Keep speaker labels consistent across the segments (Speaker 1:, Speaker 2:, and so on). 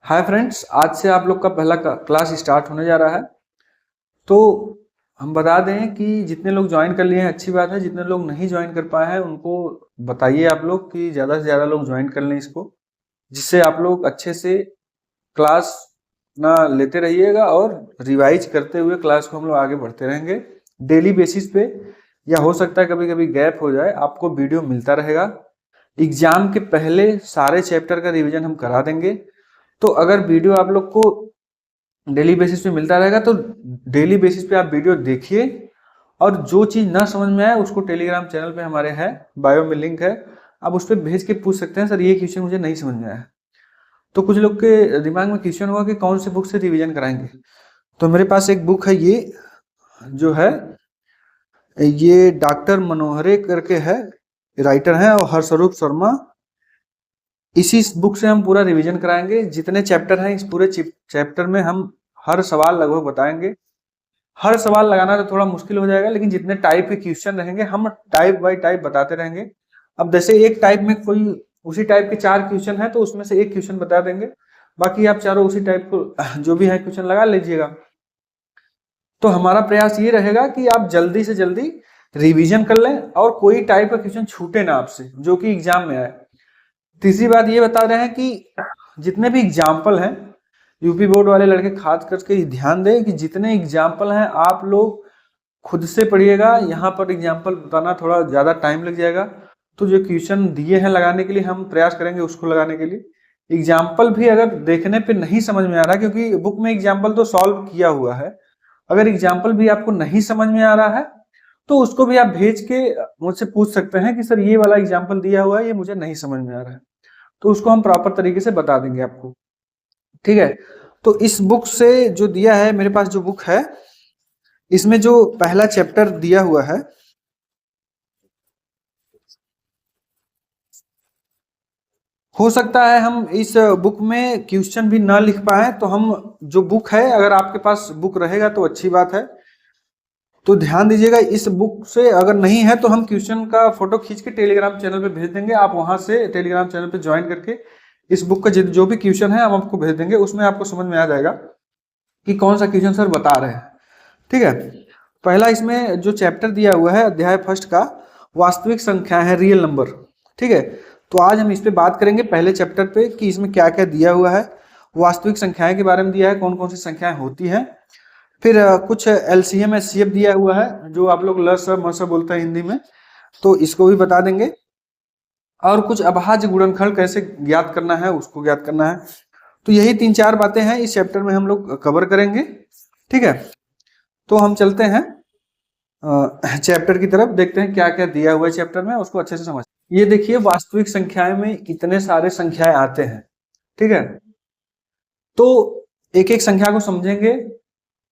Speaker 1: Hi friends, आज से आप लोग का पहला क्लास स्टार्ट होने जा रहा है। तो हम बता दें कि जितने लोग ज्वाइन कर लिए हैं अच्छी बात है, जितने लोग नहीं ज्वाइन कर पाए हैं उनको बताइए आप लोग कि ज़्यादा से ज़्यादा लोग ज्वाइन कर लें इसको, जिससे आप लोग अच्छे से क्लास ना लेते रहिएगा और रिवाइज करते हुए क्लास को हम लोग आगे बढ़ते रहेंगे डेली बेसिस पे, या हो सकता है कभी कभी गैप हो जाए, आपको वीडियो मिलता रहेगा। एग्जाम के पहले सारे चैप्टर का रिवीजन हम करा देंगे। तो अगर वीडियो आप लोग को डेली बेसिस पे मिलता रहेगा तो डेली बेसिस पे आप वीडियो देखिए, और जो चीज़ ना समझ में आए उसको टेलीग्राम चैनल पे हमारे है, बायो में लिंक है, आप उस पर भेज के पूछ सकते हैं, सर ये क्वेश्चन मुझे नहीं समझ में आया। तो कुछ लोग के दिमाग में क्वेश्चन होगा कि कौन से बुक से रिवीजन कराएंगे। तो मेरे पास एक बुक है, ये जो है ये डॉक्टर मनोहरे करके है, राइटर हैं, और हर्षरूप शर्मा। इसी बुक से हम पूरा रिवीजन कराएंगे। जितने चैप्टर हैं इस पूरे चैप्टर में हम हर सवाल लगभग बताएंगे। हर सवाल लगाना तो थोड़ा मुश्किल हो जाएगा, लेकिन जितने टाइप के क्वेश्चन रहेंगे हम टाइप बाय टाइप बताते रहेंगे। अब जैसे एक टाइप में कोई उसी टाइप के 4 क्वेश्चन है तो उसमें से एक क्वेश्चन बता देंगे, बाकी आप चारों उसी टाइप को जो भी है क्वेश्चन लगा लीजिएगा। तो हमारा प्रयास ये रहेगा कि आप जल्दी से जल्दी रिवीजन कर लें और कोई टाइप का क्वेश्चन छूटे ना आपसे जो कि एग्जाम में आए। तीसरी बात ये बता रहे हैं कि जितने भी एग्जाम्पल हैं, यूपी बोर्ड वाले लड़के खास करके ध्यान दें कि जितने एग्जाम्पल हैं आप लोग खुद से पढ़िएगा। यहाँ पर एग्जाम्पल बताना थोड़ा ज़्यादा टाइम लग जाएगा, तो जो क्वेश्चन दिए हैं लगाने के लिए हम प्रयास करेंगे उसको लगाने के लिए। एग्जाम्पल भी अगर देखने पे नहीं समझ में आ रहा, क्योंकि बुक में एग्जाम्पल तो सॉल्व किया हुआ है, अगर एग्जाम्पल भी आपको नहीं समझ में आ रहा है तो उसको भी आप भेज के मुझसे पूछ सकते हैं कि सर ये वाला एग्जाम्पल दिया हुआ है, ये मुझे नहीं समझ में आ रहा है, तो उसको हम प्रॉपर तरीके से बता देंगे आपको। ठीक है, तो इस बुक से जो दिया है, मेरे पास जो बुक है इसमें जो पहला चैप्टर दिया हुआ है, हो सकता है हम इस बुक में क्वेश्चन भी ना लिख पाए, तो हम जो बुक है, अगर आपके पास बुक रहेगा तो अच्छी बात है। तो ध्यान दीजिएगा, इस बुक से अगर नहीं है तो हम क्वेश्चन का फोटो खींच के टेलीग्राम चैनल पे भेज देंगे, आप वहां से टेलीग्राम चैनल पे ज्वाइन करके इस बुक का जो भी क्वेश्चन है हम आपको भेज देंगे, उसमें आपको समझ में आ जाएगा कि कौन सा क्वेश्चन सर बता रहे हैं। ठीक है, पहला इसमें जो चैप्टर दिया हुआ है अध्याय फर्स्ट का, वास्तविक संख्या है, रियल नंबर। ठीक है, तो आज हम इस पे बात करेंगे पहले चैप्टर पे कि इसमें क्या क्या दिया हुआ है। वास्तविक संख्याएं के बारे में दिया है, कौन कौन सी संख्याएं होती हैं। फिर कुछ एलसीएम एचसीएफ दिया हुआ है, जो आप लोग लस मस बोलते हैं हिंदी में, तो इसको भी बता देंगे। और कुछ अभाज्य गुणनखंड कैसे ज्ञात करना है उसको ज्ञात करना है। तो यही 3-4 बातें हैं इस चैप्टर में हम लोग कवर करेंगे। ठीक है, तो हम चलते हैं चैप्टर की तरफ, देखते हैं क्या क्या दिया हुआ है चैप्टर में, उसको अच्छे से समझ। ये देखिए, वास्तविक संख्याएं में इतने सारे संख्याएं आते हैं। ठीक है, तो एक एक संख्या को समझेंगे।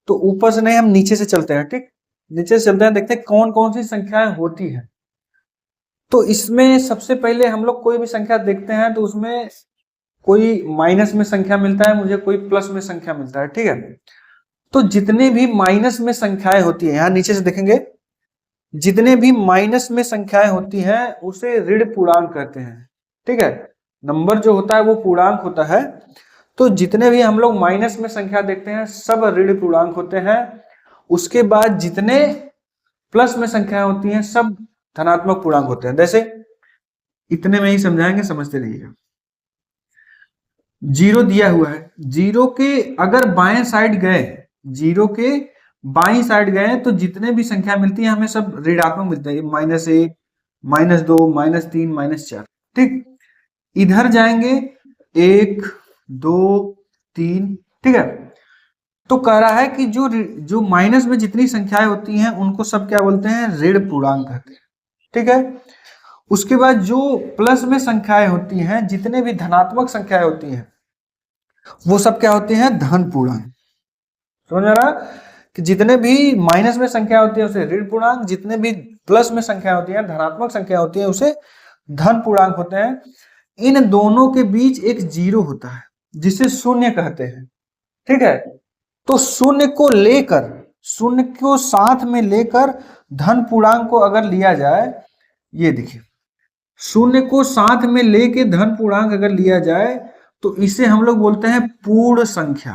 Speaker 1: तो ऊपर से नहीं, हम नीचे से चलते हैं। ठीक, नीचे से चलते हैं, देखते हैं कौन कौन सी संख्याएं होती हैं। तो इसमें सबसे पहले हम लोग कोई भी संख्या देखते हैं तो उसमें कोई माइनस में संख्या मिलता है मुझे, कोई प्लस में संख्या मिलता है। ठीक है, तो जितने भी माइनस में संख्याएं होती हैं, यहां नीचे से देखेंगे, जितने भी माइनस में संख्याएं होती हैं उसे ऋण पूर्णांक कहते हैं। ठीक है, नंबर जो होता है वो पूर्णांक होता है, तो जितने भी हम लोग माइनस में संख्या देखते हैं सब ऋण पूर्णांक होते हैं। उसके बाद जितने प्लस में संख्या होती हैं सब धनात्मक पूर्णांक होते हैं। जैसे इतने में ही समझाएंगे, समझते रहिएगा। जीरो दिया हुआ है, जीरो के अगर बाएं साइड गए, जीरो के बाईं साइड गए तो जितने भी संख्या मिलती है हमें सब ऋणात्मक मिलते हैं, -1, -2, -3, -4। ठीक, इधर जाएंगे 1, 2, 3। ठीक है, तो कह रहा है कि जो माइनस में जितनी संख्याएं होती हैं उनको सब क्या बोलते हैं, ऋण पूर्णांक कहते हैं। ठीक है, उसके बाद जो प्लस में संख्याएं होती हैं, जितने भी धनात्मक संख्याएं होती हैं वो सब क्या होती हैं, धन पूर्णांक। समझ आ रहा कि जितने भी माइनस में संख्या होती है उसे ऋण पूर्णांक, जितने भी प्लस में संख्या होती है, धनात्मक संख्या होती है, उसे धन पूर्णांक होते हैं। इन दोनों के बीच एक जीरो होता है जिसे शून्य कहते हैं। ठीक है, तो शून्य को लेकर, शून्य को साथ में लेकर धन पूर्णांक को अगर लिया जाए, ये देखिए, शून्य को साथ में लेके धन पूर्णांक अगर लिया जाए तो इसे हम लोग बोलते हैं पूर्ण संख्या।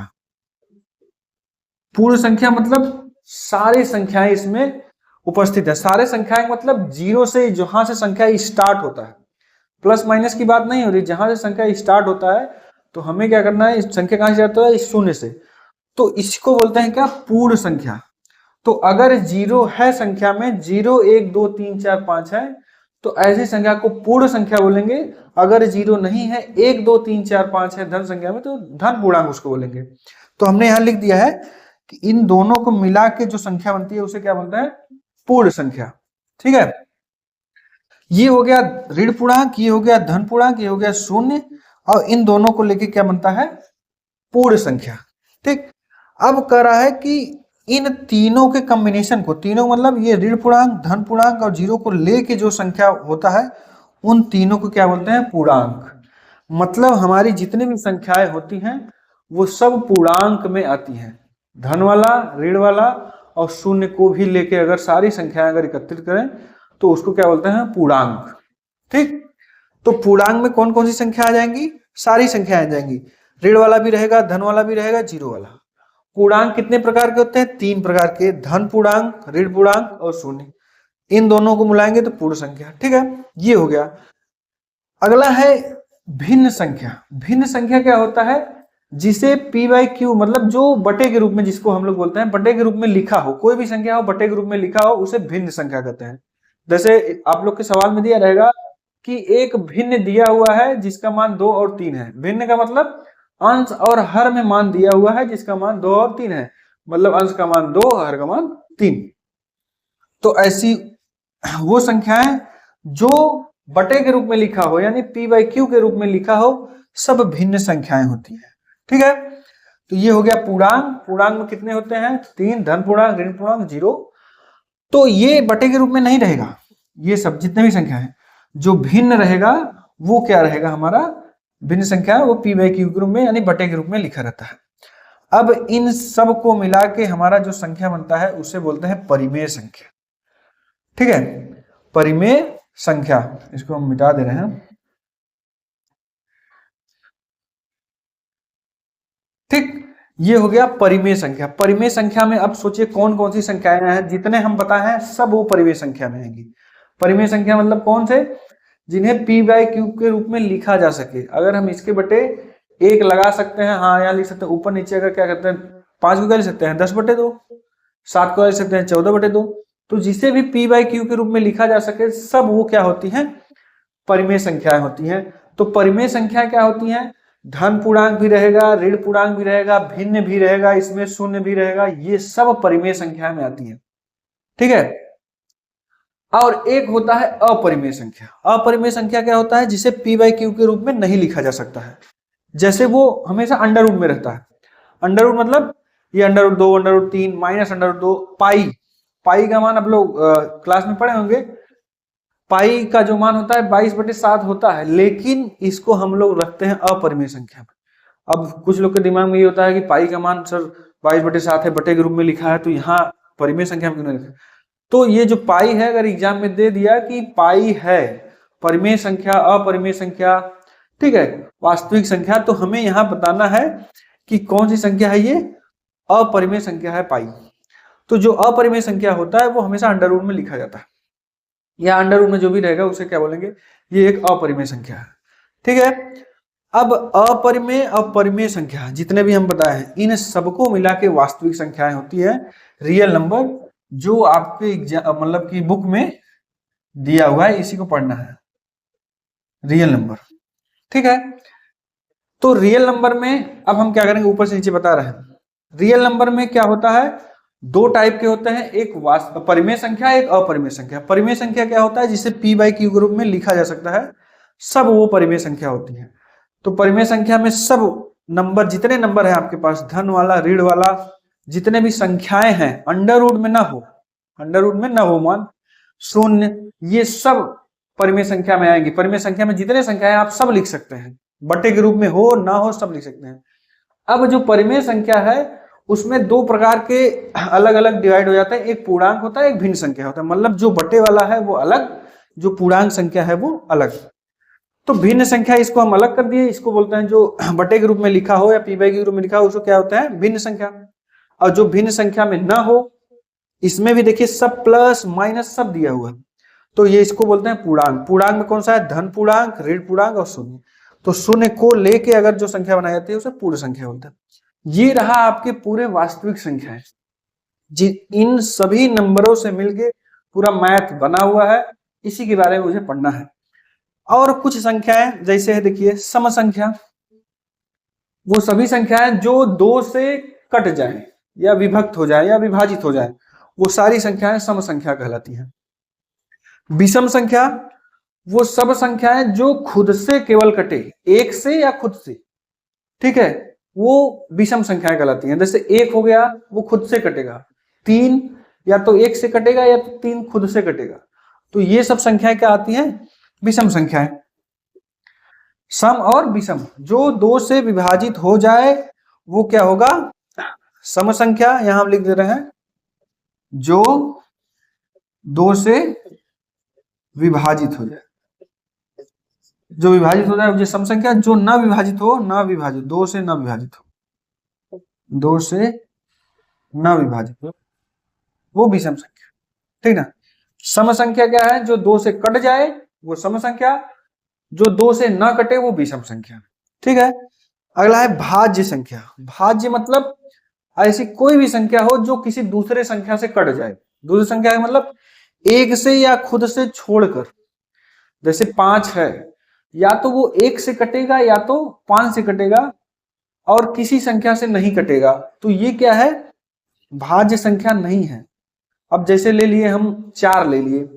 Speaker 1: पूर्ण संख्या मतलब सारी संख्याएं इसमें उपस्थित है। सारे संख्याएं मतलब जीरो से, जहां से संख्या स्टार्ट होता है, प्लस माइनस की बात नहीं हो रही, जहां से संख्या स्टार्ट होता है तो हमें क्या करना है, संख्या कहां से स्टार्ट होता है, शून्य से, तो इसको बोलते हैं क्या, पूर्ण संख्या। तो अगर जीरो है संख्या में, 0 1 2 3 4 5 है, तो ऐसी संख्या को पूर्ण संख्या बोलेंगे। अगर जीरो नहीं है, 1 2 3 4 5 है धन संख्या में, तो धन पूर्णांक उसको बोलेंगे। तो हमने यहां लिख दिया है कि इन दोनों को मिला के जो संख्या बनती है उसे क्या बोलते हैं, पूर्ण संख्या। ठीक है, ये हो गया ऋण पूर्णांक, ये हो गया धन पूर्णांक, ये हो गया शून्य, और इन दोनों को लेके क्या बनता है, पूर्ण संख्या। ठीक, अब कह रहा है कि इन तीनों के कॉम्बिनेशन को, तीनों मतलब ये ऋण पूर्णांक, धन पूर्णांक और जीरो को लेके जो संख्या होता है, उन तीनों को क्या बोलते हैं, पूर्णांक। मतलब हमारी जितनी भी संख्याएं होती हैं वो सब पूर्णांक में आती हैं। धन वाला, ऋण वाला और शून्य को भी लेके अगर सारी संख्याएं अगर एकत्रित करें तो उसको क्या बोलते हैं, पूर्णांक। ठीक, तो पूर्णांक में कौन कौन सी संख्या आ जाएंगी, सारी संख्याएं आ जाएंगी। ऋण वाला भी रहेगा, धन वाला भी रहेगा, जीरो वाला। पूर्णांक कितने प्रकार के होते हैं, 3 प्रकार के, धन पूर्णांक, ऋण पूर्णांक और शून्य। इन दोनों को मिलाएंगे तो पूर्ण संख्या। ठीक है, ये हो गया। अगला है भिन्न संख्या। भिन्न संख्या क्या होता है, जिसे p बाई क्यू मतलब जो बटे के रूप में, जिसको हम लोग बोलते हैं बटे के रूप में लिखा हो, कोई भी संख्या हो बटे के रूप में लिखा हो, उसे भिन्न संख्या कहते हैं। जैसे आप लोग के सवाल में दिया रहेगा कि एक भिन्न दिया हुआ है जिसका मान 2 और 3 है। भिन्न का मतलब अंश और हर में मान दिया हुआ है जिसका मान 2 और 3 है, मतलब अंश का मान 2, हर का मान 3। तो ऐसी वो संख्याएं जो बटे के रूप में लिखा हो, यानी p बाई क्यू के रूप में लिखा हो, सब भिन्न संख्याएं होती है। ठीक है, तो ये हो गया पूर्णांक। पूर्णांक में कितने होते हैं, 3, धन पूर्णांक, ऋण पूर्णांक, जीरो। तो ये बटे के रूप में नहीं रहेगा, ये सब जितने भी संख्या है, जो भिन्न रहेगा वो क्या रहेगा, हमारा भिन्न संख्या वो p बाई क्यू के रूप में यानी बटे के रूप में लिखा रहता है। अब इन सब को मिला के हमारा जो संख्या बनता है उसे बोलते हैं परिमेय संख्या। ठीक है, परिमेय संख्या, इसको हम मिटा दे रहे हैं। ठीक, ये हो गया परिमेय संख्या। परिमेय संख्या में अब सोचिए कौन कौन सी संख्याएं हैं, जितने हम बताए हैं सब वो परिमेय संख्या में आएंगी। परिमेय संख्या मतलब कौन से, जिन्हें p बाई क्यू के रूप में लिखा जा सके। अगर हम इसके बटे 1 लगा सकते हैं, हाँ यहाँ लिख सकते हैं, ऊपर नीचे अगर क्या करते हैं 5 को क्या लिख सकते हैं, 10 बटे 2, 7 को लिख सकते हैं 14 बटे 2। तो जिसे भी p बाई क्यू के रूप में लिखा जा सके सब वो क्या होती हैं, परिमेय संख्याएं होती हैं। तो परिमेय संख्या क्या होती हैं, धन पूर्णांक भी रहेगा, ऋण पूर्णांक भी रहेगा, भिन्न भी रहेगा, इसमें शून्य भी रहेगा, ये सब परिमेय संख्या में आती है। ठीक है, और एक होता है अपरिमेय संख्या। अपरिमेय संख्या क्या होता है, जिसे p बाई क्यू के रूप में नहीं लिखा जा सकता है। जैसे वो हमेशा अंडर रूट में रहता है। अंडर रूट मतलब ये under root 2, under root 3, minus under root 2, pi. Pi का मान आप लोग क्लास में पढ़े होंगे, पाई का जो मान होता है 22/7 होता है, लेकिन इसको हम लोग रखते हैं अपरिमेय संख्या में। अब कुछ लोग के दिमाग में ये होता है कि पाई का मान सर 22/7 है, बटे के रूप में लिखा है, तो यहाँ परिमेय संख्या में क्यों नहीं लिखा। तो ये जो पाई है, अगर एग्जाम में दे दिया कि पाई है परिमेय संख्या, अपरिमेय संख्या, ठीक है, वास्तविक संख्या, तो हमें यहाँ बताना है कि कौन सी संख्या है ये, अपरिमेय संख्या है पाई। तो जो अपरिमेय संख्या होता है वो हमेशा अंडर रूट में लिखा जाता है, या अंडर रूट में जो भी रहेगा उसे क्या बोलेंगे, ये एक अपरिमेय संख्या है। ठीक है, अब अपरिमेय और परिमेय संख्या जितने भी हम बताए हैं, इन सबको मिला के वास्तविक संख्याएं होती है, रियल नंबर, जो आपके मतलब कि बुक में दिया हुआ है, इसी को पढ़ना है, रियल नंबर। ठीक है, तो रियल नंबर में अब हम क्या करेंगे, ऊपर से नीचे बता रहे हैं। रियल नंबर में क्या होता है, 2 टाइप के होते हैं, एक परिमेय संख्या, एक अपरिमेय संख्या। परिमेय संख्या क्या होता है, जिसे p बाई क्यू के रूप में लिखा जा सकता है, सब वो परिमेय संख्या होती है। तो परिमेय संख्या में सब नंबर, जितने नंबर है आपके पास, धन वाला, ऋण वाला, जितने भी संख्याएं हैं, अंडर रूट में ना हो, अंडर रूट में ना हो मान, शून्य, ये सब परिमेय संख्या में आएंगे। परिमेय संख्या में जितने संख्याएं आप सब लिख सकते हैं, बटे के रूप में हो ना हो सब लिख सकते हैं। अब जो परिमेय संख्या है उसमें 2 प्रकार के अलग अलग डिवाइड हो जाते हैं, एक पूर्णांक होता है, एक भिन्न संख्या होता है। मतलब जो बटे वाला है वो अलग, जो पूर्णांक संख्या है वो अलग। तो भिन्न संख्या, इसको हम अलग कर दिए, इसको बोलते हैं जो बटे के रूप में लिखा हो या पी बाई के रूप में लिखा हो उसको क्या होता है, भिन्न संख्या। और जो भिन्न संख्या में ना हो, इसमें भी देखिए सब प्लस माइनस सब दिया हुआ है, तो ये इसको बोलते हैं पूर्णांक। पूर्णांक में कौन सा है, धन पूर्णांक, ऋण पूर्णांक और शून्य। तो शून्य को लेके अगर जो संख्या बनाई जाती है उसे पूर्ण संख्या बोलते हैं। ये रहा आपके पूरे वास्तविक संख्या है जी, इन सभी नंबरों से मिलके पूरा मैथ बना हुआ है, इसी के बारे में मुझे पढ़ना है। और कुछ संख्याएं जैसे है देखिए सम संख्या, वो सभी संख्याएं जो दो से कट जाए या विभक्त हो जाए या विभाजित हो जाए, वो सारी संख्याएं सम संख्या कहलाती हैं। विषम संख्या, वो सब संख्याएं जो खुद से केवल कटे, एक से या खुद से, ठीक है, वो विषम संख्याएं कहलाती हैं। जैसे एक हो गया, वो खुद से कटेगा, तीन या तो एक से कटेगा या तो तीन खुद से कटेगा, तो ये सब संख्याएं क्या आती हैं, विषम संख्याएं। सम और विषम, जो दो से विभाजित हो जाए वो क्या होगा, सम संख्या। यहां हम लिख दे रहे हैं जो दो से विभाजित हो जाए, जो विभाजित हो जाए वो सम संख्या। जो न विभाजित हो, न विभाजित, दो से न विभाजित हो, दो से न विभाजित हो, वो विषम संख्या, ठीक ना। सम संख्या क्या है, जो दो से कट जाए वो सम संख्या, जो दो से न कटे वो विषम संख्या, ठीक है। अगला है भाज्य संख्या। भाज्य मतलब ऐसी कोई भी संख्या हो जो किसी दूसरे संख्या से कट जाए। दूसरी संख्या का मतलब एक से या खुद से छोड़कर, जैसे 5 है, या तो वो एक से कटेगा या तो 5 से कटेगा और किसी संख्या से नहीं कटेगा, तो ये क्या है, भाज्य संख्या नहीं है। अब जैसे ले लिए हम 4 ले लिए,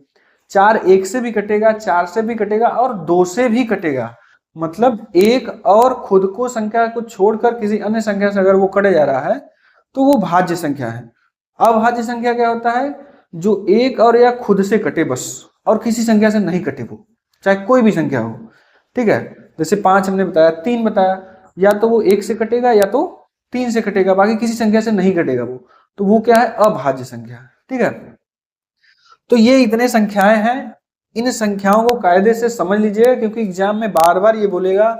Speaker 1: 4 एक से भी कटेगा, 4 से भी कटेगा और 2 से भी कटेगा, मतलब एक और खुद को संख्या को छोड़कर किसी अन्य संख्या से अगर वो कटे जा रहा है तो वो भाज्य संख्या है। अभाज्य संख्या क्या होता है, जो एक और या खुद से कटे बस, और किसी संख्या से नहीं कटे, वो चाहे कोई भी संख्या हो, ठीक है। जैसे 5 हमने बताया, 3 बताया, या तो वो एक से कटेगा या तो 3 से कटेगा, बाकी किसी संख्या से नहीं कटेगा वो, तो वो क्या है, अभाज्य संख्या, ठीक है। तो ये इतने संख्याएं हैं, इन संख्याओं को कायदे से समझ लीजिएगा, क्योंकि एग्जाम में बार बार ये बोलेगा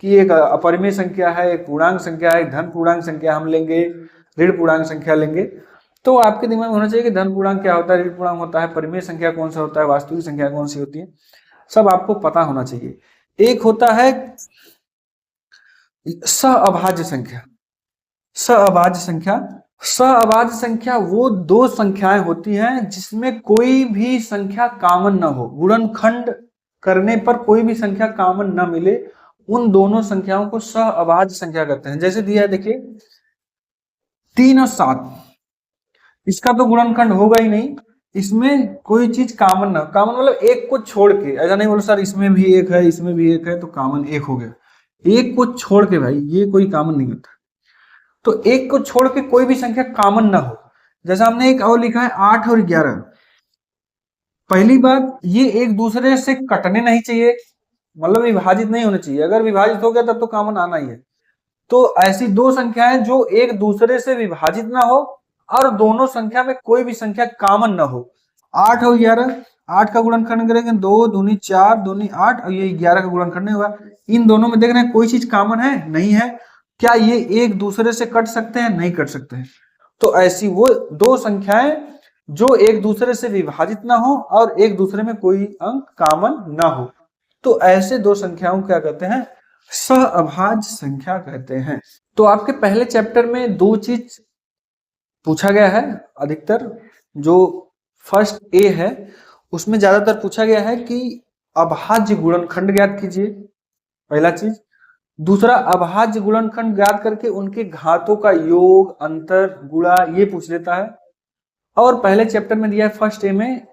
Speaker 1: कि एक अपरिमेय संख्या है, एक पूर्णांक संख्या है, एक धन पूर्णांक संख्या हम लेंगे, ऋण पूर्णांक संख्या लेंगे। तो आपके दिमाग में होना चाहिए कि धन पूर्णांक क्या होता है, ऋण पूर्णांक होता है, परिमेय संख्या कौन सा होता है, वास्तविक संख्या कौन सी होती है, सब आपको पता होना चाहिए। एक होता है सहअभाज्य संख्या। सहअभाज्य संख्या, सहअभाज्य संख्या वो दो संख्याएं होती हैं जिसमें कोई भी संख्या कॉमन ना हो, गुणनखंड करने पर कोई भी संख्या कॉमन ना मिले, उन दोनों संख्याओं को सहअभाज्य संख्या कहते हैं। जैसे दिया है देखिए 3 और 7, इसका तो गुणनखंड होगा ही नहीं, इसमें कोई चीज कॉमन ना, कॉमन मतलब एक को छोड़ के, ऐसा नहीं बोलो सर इसमें भी एक है इसमें भी एक है तो कॉमन एक हो गया, एक को छोड़ के भाई ये कोई कॉमन नहीं होता। तो एक को छोड़ के कोई भी संख्या कॉमन ना हो। जैसा हमने एक और लिखा है 8 और 11, पहली बात ये एक दूसरे से कटने नहीं चाहिए, मतलब विभाजित नहीं होने चाहिए, अगर विभाजित हो गया तब तो कॉमन आना ही है। तो ऐसी दो संख्याएं जो एक दूसरे से विभाजित ना हो और दोनों संख्या में कोई भी संख्या कॉमन ना हो। 8 और 11, 8 का गुणनखंड करेंगे 2 दूनी 4 दूनी 8 और ये 11 का गुणनखंड नहीं हुआ। इन दोनों में देख रहे हैं कोई चीज कॉमन है नहीं है, क्या ये एक दूसरे से कट सकते हैं, नहीं कट सकते हैं। तो ऐसी वो दो संख्याएं जो एक दूसरे से विभाजित ना हो और एक दूसरे में कोई अंक कॉमन ना हो, तो ऐसे दो संख्याओं क्या कहते हैं, सहअभाज्य संख्या कहते हैं। तो आपके पहले चैप्टर में दो चीज पूछा गया है अधिकतर, जो फर्स्ट ए है उसमें ज्यादातर पूछा गया है कि अभाज्य गुणनखंड ज्ञात कीजिए, पहला चीज। दूसरा, अभाज्य गुणनखंड ज्ञात करके उनके घातों का योग, अंतर, गुणा ये पूछ लेता है। और पहले चैप्टर में दिया है फर्स्ट ए में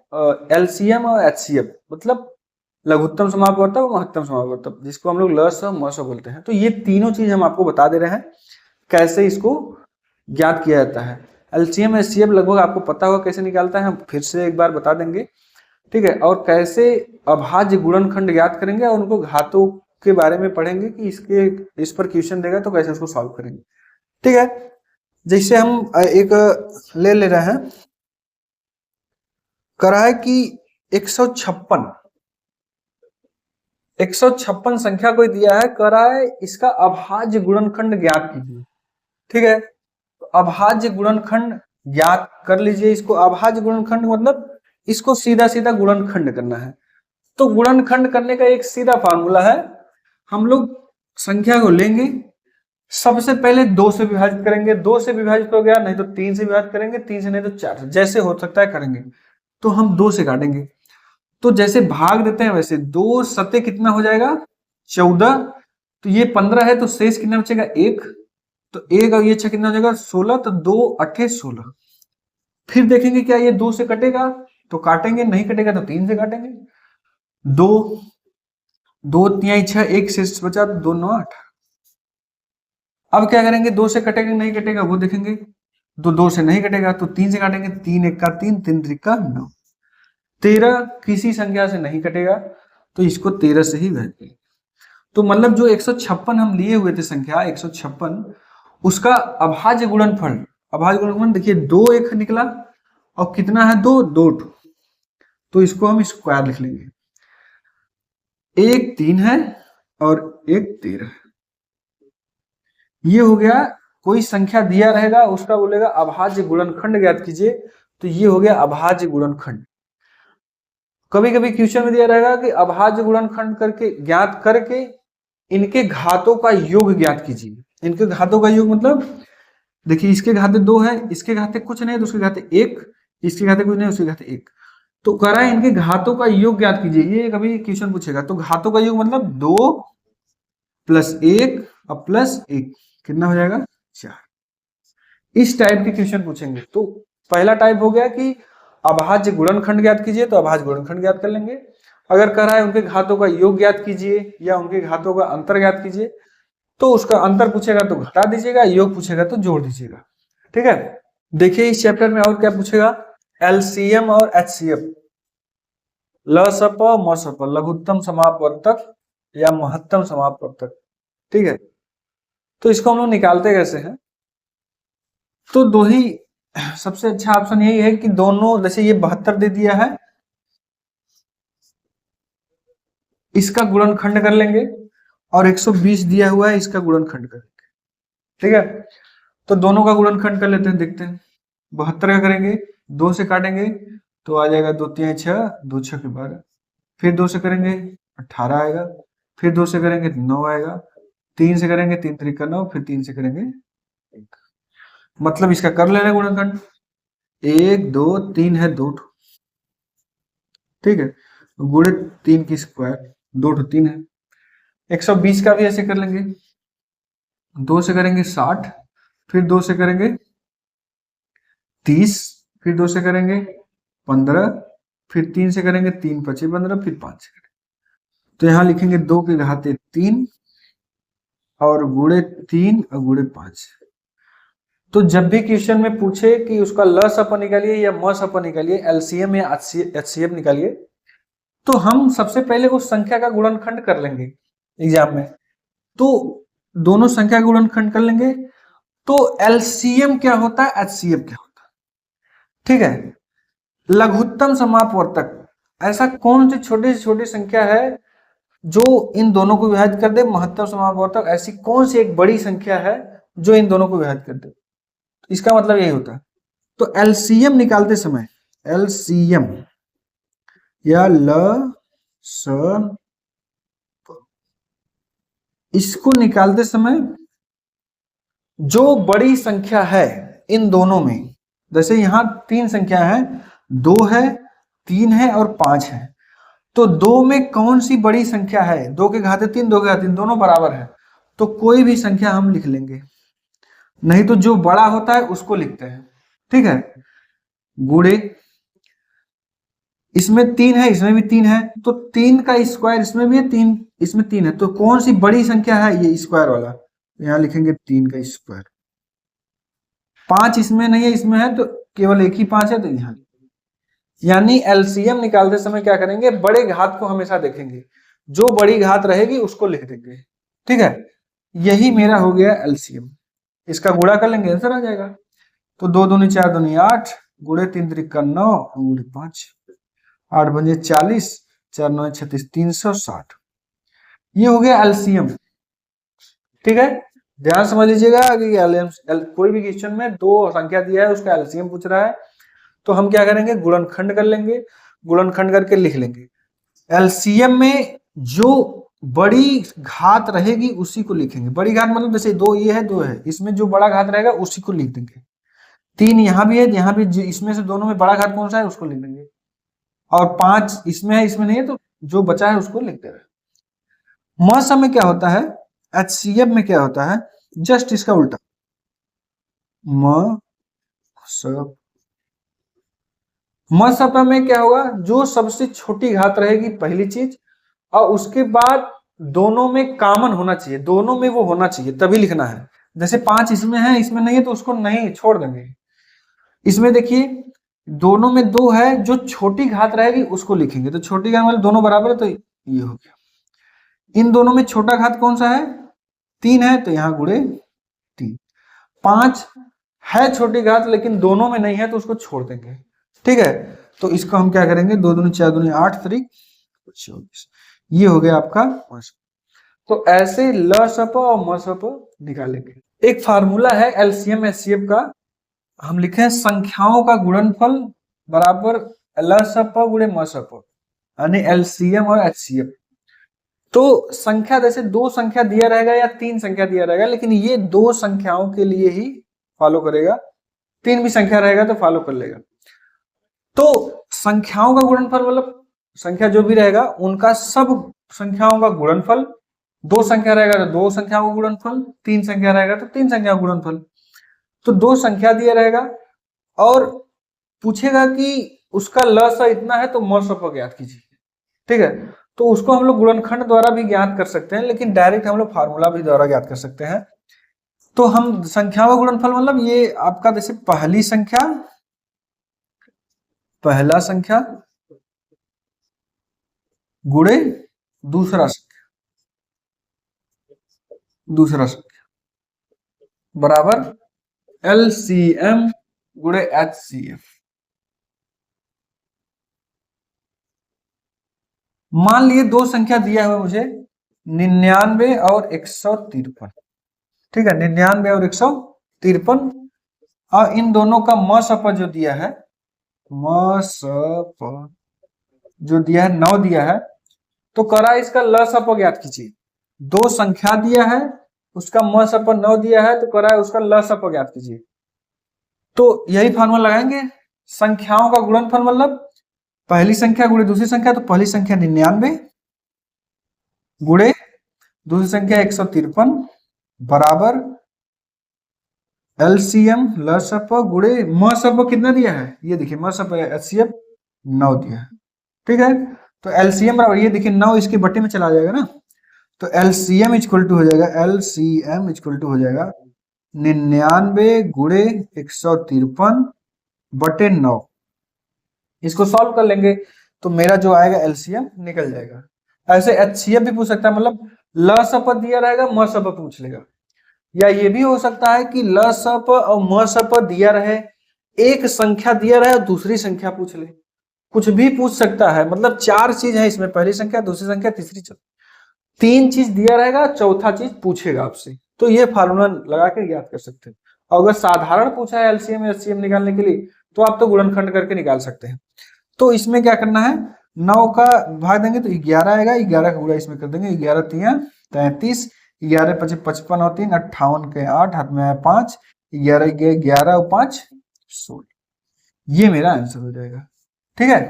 Speaker 1: एलसीएम और एचसीएफ, मतलब लघुत्तम समापवर्तक और महत्तम समापवर्तक, जिसको हम लोग लस और मस बोलते हैं। तो ये तीनों चीज हम आपको बता दे रहे हैं कैसे इसको ज्ञात किया जाता है। एलसीएम एचसीएफ लगभग आपको पता होगा कैसे निकालता है, हम फिर से एक बार बता देंगे, ठीक है। और कैसे अभाज्य गुणनखंड ज्ञात करेंगे और उनको घातों के बारे में पढ़ेंगे कि इस पर क्वेश्चन देगा तो कैसे उसको सॉल्व करेंगे, ठीक है। जैसे हम एक ले रहे हैं, करा है कि 156 156 संख्या कोई दिया है, कह रहा है इसका अभाज्य गुणनखंड ज्ञात कीजिए। ठीक है, तो अभाज्य गुणनखंड ज्ञात कर लीजिए। इसको अभाज्य गुणनखंड मतलब इसको सीधा सीधा गुणनखंड करना है। तो गुणनखंड करने का एक सीधा फार्मूला है, हम लोग संख्या को लेंगे, सबसे पहले 2 से विभाजित करेंगे, 2 से विभाजित हो गया, नहीं तो 3 से विभाजित करेंगे, 3 से नहीं तो 4 से, जैसे हो सकता है करेंगे। तो हम 2 से काटेंगे, तो जैसे भाग देते हैं वैसे 2 सते कितना हो जाएगा 14, तो ये 15 है, तो शेष कितना बचेगा 1, तो 1 और ये 6 कितना हो जाएगा 16, तो 2 8 16। फिर देखेंगे क्या ये 2 से कटेगा, तो काटेंगे, नहीं कटेगा तो 3 से काटेंगे। 2 2 3 6, 1 शेष बचा, तो 2 9 8। अब क्या करेंगे, 2 से कटेगा नहीं कटेगा वो देखेंगे, तो 2 से नहीं कटेगा तो 3 से काटेंगे, 3 1 का 3, 3 3 का 9। 13 किसी संख्या से नहीं कटेगा, तो इसको 13 से ही करेंगे। तो मतलब जो 156 हम लिए हुए थे संख्या 156, उसका अभाज्य गुणनफल, अभाज्य गुणनफल देखिए 2 1 निकला और कितना है 2 2, तो इसको हम स्क्वायर लिख लेंगे। 1 3 है और 1 13 है। ये हो गया, कोई संख्या दिया रहेगा उसका बोलेगा अभाज्य गुणनखंड ज्ञात कीजिए, तो ये हो गया अभाज्य गुणनखंड। कभी कभी क्वेश्चन में दिया रहेगा कि अभाज्य गुणनखंड करके ज्ञात करके इनके घातों का योग ज्ञात कीजिए। इनके घातों का योग मतलब देखिए इसके घाते 2 है, इसके घाते कुछ नहीं तो उसके घाते 1, इसके घाते कुछ नहीं उसके घाते 1, तो कह रहा है इनके घातों का योग ज्ञात कीजिए। ये कभी क्वेश्चन पूछेगा, तो घातों का योग मतलब 2 प्लस 1 और प्लस 1 कितना हो जाएगा 4। इस टाइप के क्वेश्चन पूछेंगे। तो पहला टाइप हो गया कि अभाज्य गुणनखंड ज्ञात कीजिए, तो अभाज्य गुणनखंड ज्ञात कर लेंगे। अगर कह रहा है उनके घातों का योग ज्ञात कीजिए या उनके घातों का अंतर ज्ञात कीजिए, तो उसका अंतर पूछेगा तो घटा दीजिएगा, योग पूछेगा तो जोड़ दीजिएगा। ठीक है, देखिए इस चैप्टर में और क्या पूछेगा, एलसीएम और एचसीएफ, लसप मसप, लघुत्तम समापवर्तक या महत्तम समापवर्तक। ठीक है, तो इसको हम लोग निकालते कैसे हैं, तो दो ही सबसे अच्छा ऑप्शन यही है कि दोनों, जैसे ये 72 दे दिया है, इसका गुणनखंड कर लेंगे, और 120 दिया हुआ है इसका गुणनखंड कर लेंगे। ठीक है, तो दोनों का गुणनखंड कर लेते हैं, देखते हैं। 72 का करेंगे, 2 से काटेंगे तो आ जाएगा 2 3 6, 2 6 के 12, फिर 2 से करेंगे 18 आएगा, फिर 2 से करेंगे 9 आएगा, 3 से करेंगे 3 3 का 9, फिर 3 से करेंगे 1। मतलब इसका कर लेना गुणनखंड, 1 2 3 है 2, ठीक है, गुणे 3 की स्क्वायर, 2 3 है। 120 का भी ऐसे कर लेंगे, 2 से करेंगे 60, फिर 2 से करेंगे 30, फिर 2 से करेंगे 15, फिर 3 से करेंगे 3 5 15, फिर 5 से करेंगे, तो यहां लिखेंगे 2 के घाते 3 और गुणे 3 और गुणे 5। तो जब भी क्वेश्चन में पूछे कि उसका लस अपन निकालिए या मस अपन निकालिए, एलसीएम या एचसीएफ निकालिए, तो हम सबसे पहले उस संख्या का गुणनखंड कर लेंगे एग्जाम में। तो दोनों संख्या का गुणनखंड कर लेंगे, तो एलसीएम क्या होता है, एचसीएफ क्या होता है। ठीक है, लघुत्तम समापवर्तक, ऐसा कौन सी छोटी से छोटी संख्या है जो इन दोनों को विभाजित कर दे। महत्तम समापवर्तक, ऐसी कौन सी एक बड़ी संख्या है जो इन दोनों को विभाजित कर दे। इसका मतलब यही होता है। तो एलसीएम निकालते समय, एलसीएम या इसको निकालते समय जो बड़ी संख्या है इन दोनों में, जैसे यहां 3 संख्या है, 2 है 3 है और 5 है, तो 2 में कौन सी बड़ी संख्या है, 2 के घाते 3 2 के घाते 3 दोनों बराबर है, तो कोई भी संख्या हम लिख लेंगे, नहीं तो जो बड़ा होता है उसको लिखते हैं। ठीक है, गुणे इसमें 3 है इसमें भी 3 है, तो 3 का स्क्वायर इसमें भी है, 3 इसमें 3 है, तो कौन सी बड़ी संख्या है, ये स्क्वायर वाला, यहां लिखेंगे 3 का स्क्वायर। 5 इसमें नहीं है इसमें है, तो केवल एक ही 5 है, तो यहां, यानी एलसीएम निकालते समय क्या करेंगे, बड़े घात को हमेशा देखेंगे, जो बड़ी घात रहेगी उसको लिख देंगे। ठीक है, यही मेरा हो गया एलसीएम। इसका गुणा कर लेंगे आंसर आ जाएगा। तो 2 दूनी 4 दूनी 8, गुणे 3 3 9 गुणे 5, 8 पंजे 40, 4 9 36, 360। ये हो गया एलसीएम। ठीक है, ध्यान समझ लीजिएगा कि कोई भी क्वेश्चन में दो संख्या दिया है उसका एलसीएम पूछ रहा है, तो हम क्या करेंगे, गुणनखंड कर लेंगे, गुणनखंड करके लिख लेंगे। एलसीएम में जो बड़ी घात रहेगी उसी को लिखेंगे। बड़ी घात मतलब जैसे दो ये है, दो है, इसमें जो बड़ा घात रहेगा उसी को लिख देंगे। 3 यहाँ भी है, यहाँ भी, इसमें से दोनों में बड़ा घात कौन सा है उसको लिख देंगे। और 5 इसमें है, इसमें नहीं है, तो जो बचा है उसको लिख दे रहे। मौसम में क्या होता है, एचसीएफ में क्या होता है, जस्ट इसका उल्टा। मसप में क्या होगा, जो सबसे छोटी घात रहेगी पहली चीज, और उसके बाद दोनों में कॉमन होना चाहिए, दोनों में वो होना चाहिए तभी लिखना है। जैसे 5 इसमें है, इसमें नहीं है, तो उसको नहीं छोड़ देंगे। इसमें देखिए दोनों में 2 है, जो छोटी घात रहेगी उसको लिखेंगे, तो छोटी घात मतलब दोनों बराबर है, तो ये हो गया। इन दोनों में छोटा घात कौन सा है, 3 है, तो यहाँ गुणे 3। 5 है छोटी घात लेकिन दोनों में नहीं है, तो उसको छोड़ देंगे। ठीक है, तो इसको हम क्या करेंगे, 2 दूनी 4 दूनी 8 3 24, ये हो गया आपका मसप। तो ऐसे लसप और मसप निकालेंगे। एक फार्मूला है एलसीएम एचसीएफ का, हम लिखे संख्याओं का गुणनफल बराबर लसप गुणे मसप, यानी एलसीएम और एचसीएफ। तो संख्या जैसे 2 संख्या दिया रहेगा या 3 संख्या दिया रहेगा, लेकिन ये 2 संख्याओं के लिए ही फॉलो करेगा, 3 भी संख्या रहेगा तो फॉलो कर लेगा। तो संख्याओं का गुणनफल मतलब संख्या जो भी रहेगा उनका सब संख्याओं का गुणनफल, 2 संख्या रहेगा तो 2 संख्याओं का गुणनफल, 3 संख्या रहेगा तो 3 संख्याओं का गुणनफल। तो 2 संख्या दिया रहेगा और पूछेगा कि उसका लस इतना है तो मसप ज्ञात कीजिए। ठीक है, तो उसको हम लोग गुणनखंड द्वारा भी ज्ञात कर सकते हैं, लेकिन डायरेक्ट हम लोग फार्मूला भी द्वारा ज्ञात कर सकते हैं। तो हम संख्याओं का गुणनफल मतलब ये आपका जैसे पहली संख्या, पहला संख्या गुणे दूसरा संख्या, दूसरा संख्या बराबर एलसीएम गुणे एचसीएफ। मान लिए 2 संख्या दिया हुआ मुझे 99 और 153। ठीक है, 99 और 153, और इन दोनों का मसप जो दिया है, मसप जो दिया है 9 दिया है, तो करा इसका लसप ज्ञात कीजिए। 2 संख्या दिया है, उसका मसप 9 दिया है, तो करा उसका लसप ज्ञात कीजिए। तो यही फार्मूला लगाएंगे, संख्याओं का गुणनफल मतलब पहली संख्या गुणे दूसरी संख्या, तो पहली संख्या 99 गुणे दूसरी संख्या 153 बराबर एलसीएम लसप गुणे मसप कितना दिया है, ये देखिए मसप एचसीएफ 9 दिया है। ठीक है, तो एलसीएम बराबर ये देखिए 9 इसके बट्टे में चला जाएगा ना, तो एलसीएम इक्वल टू हो जाएगा, एलसीएम इक्वल टू हो जाएगा 99 गुणे 153 बटे 9। इसको सॉल्व कर लेंगे तो मेरा जो आएगा एलसीएम निकल जाएगा। ऐसे एचसीएफ भी पूछ सकता है, मतलब लसप दिया रहेगा मसप पूछ लेगा, या ये भी हो सकता है कि लसप और मसप दिया रहे, एक संख्या दिया रहे और दूसरी संख्या पूछ ले, कुछ भी पूछ सकता है। मतलब 4 चीज है इसमें, पहली संख्या, दूसरी संख्या, तीसरी, 3 चीज दिया रहेगा, चौथा चीज पूछेगा आपसे, तो ये फार्मूला लगा के याद कर सकते हैं। और अगर साधारण पूछा है एलसीएम एचसीएफ निकालने के लिए, तो आप तो गुणनखंड करके निकाल सकते हैं। तो इसमें क्या करना है, 9 का भाग देंगे तो 11 आएगा, 11 का गुणा इसमें कर देंगे, 11 3 33, 11 5 55 और 3 58 के 8, हाथ में 5, 11 11 और 5 16, ये मेरा आंसर हो जाएगा। ठीक है,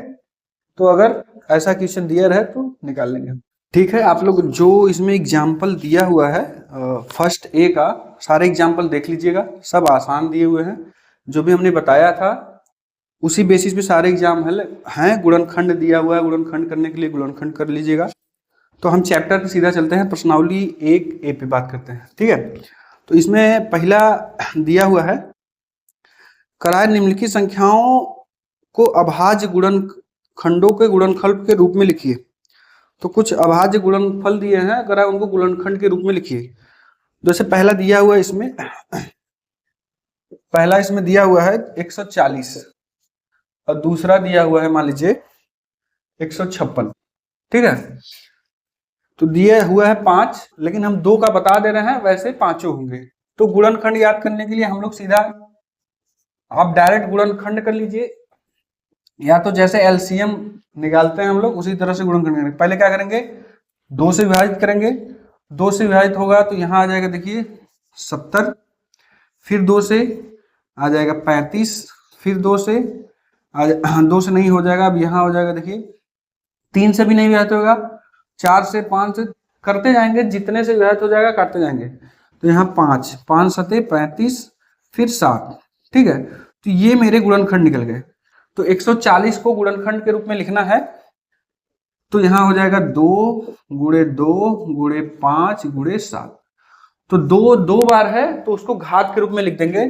Speaker 1: तो अगर ऐसा क्वेश्चन दिया रहे तो निकाल लेंगे। ठीक है, आप लोग जो इसमें एग्जाम्पल दिया हुआ है फर्स्ट ए का, सारे एग्जाम्पल देख लीजिएगा, सब आसान दिए हुए हैं, जो भी हमने बताया था उसी बेसिस पे सारे एग्जाम हैं। गुणनखंड दिया हुआ है, गुणनखंड करने के लिए गुणनखंड कर लीजिएगा। तो हम चैप्टर पे सीधा चलते हैं, प्रश्नावली 1A पे बात करते हैं। ठीक है, तो इसमें पहला दिया हुआ है, कराए निम्नलिखित संख्याओं को अभाज्य गुणनखंडों के गुणनफल के रूप में लिखिए। तो कुछ अभाज्य गुणनफल दिए हैं, अगर आप उनको गुणनखंड के रूप में लिखिए। जैसे पहला दिया हुआ है इसमें, पहला इसमें दिया हुआ है 140 और दूसरा दिया हुआ है मान लीजिए 156। ठीक है, तो दिया हुआ है 5, लेकिन हम 2 का बता दे रहे हैं, वैसे पांचों होंगे। तो गुणनखंड याद करने के लिए हम लोग सीधा आप डायरेक्ट गुणनखंड कर लीजिए, या तो जैसे एलसीएम निकालते हैं हम लोग उसी तरह से गुणनखंड करेंगे। पहले क्या करेंगे, 2 से विभाजित करेंगे, 2 से विभाजित होगा तो यहाँ आ जाएगा देखिए 70, फिर 2 से आ जाएगा 35, फिर 2 से 2 से नहीं हो जाएगा, अब यहाँ हो जाएगा देखिए 3 से भी नहीं विभाजित होगा, 4 से 5 से करते जाएंगे, जितने से विभाजित हो जाएगा काटते जाएंगे। तो यहाँ 5, 5 सते 35, फिर 7, ठीक है। तो ये मेरे गुणनखंड निकल गए। तो 140 को गुणनखंड के रूप में लिखना है, तो यहाँ हो जाएगा 2 गुणे 2 गुणे 5 गुणे 7। तो 2 2 बार है तो उसको घात के रूप में लिख देंगे,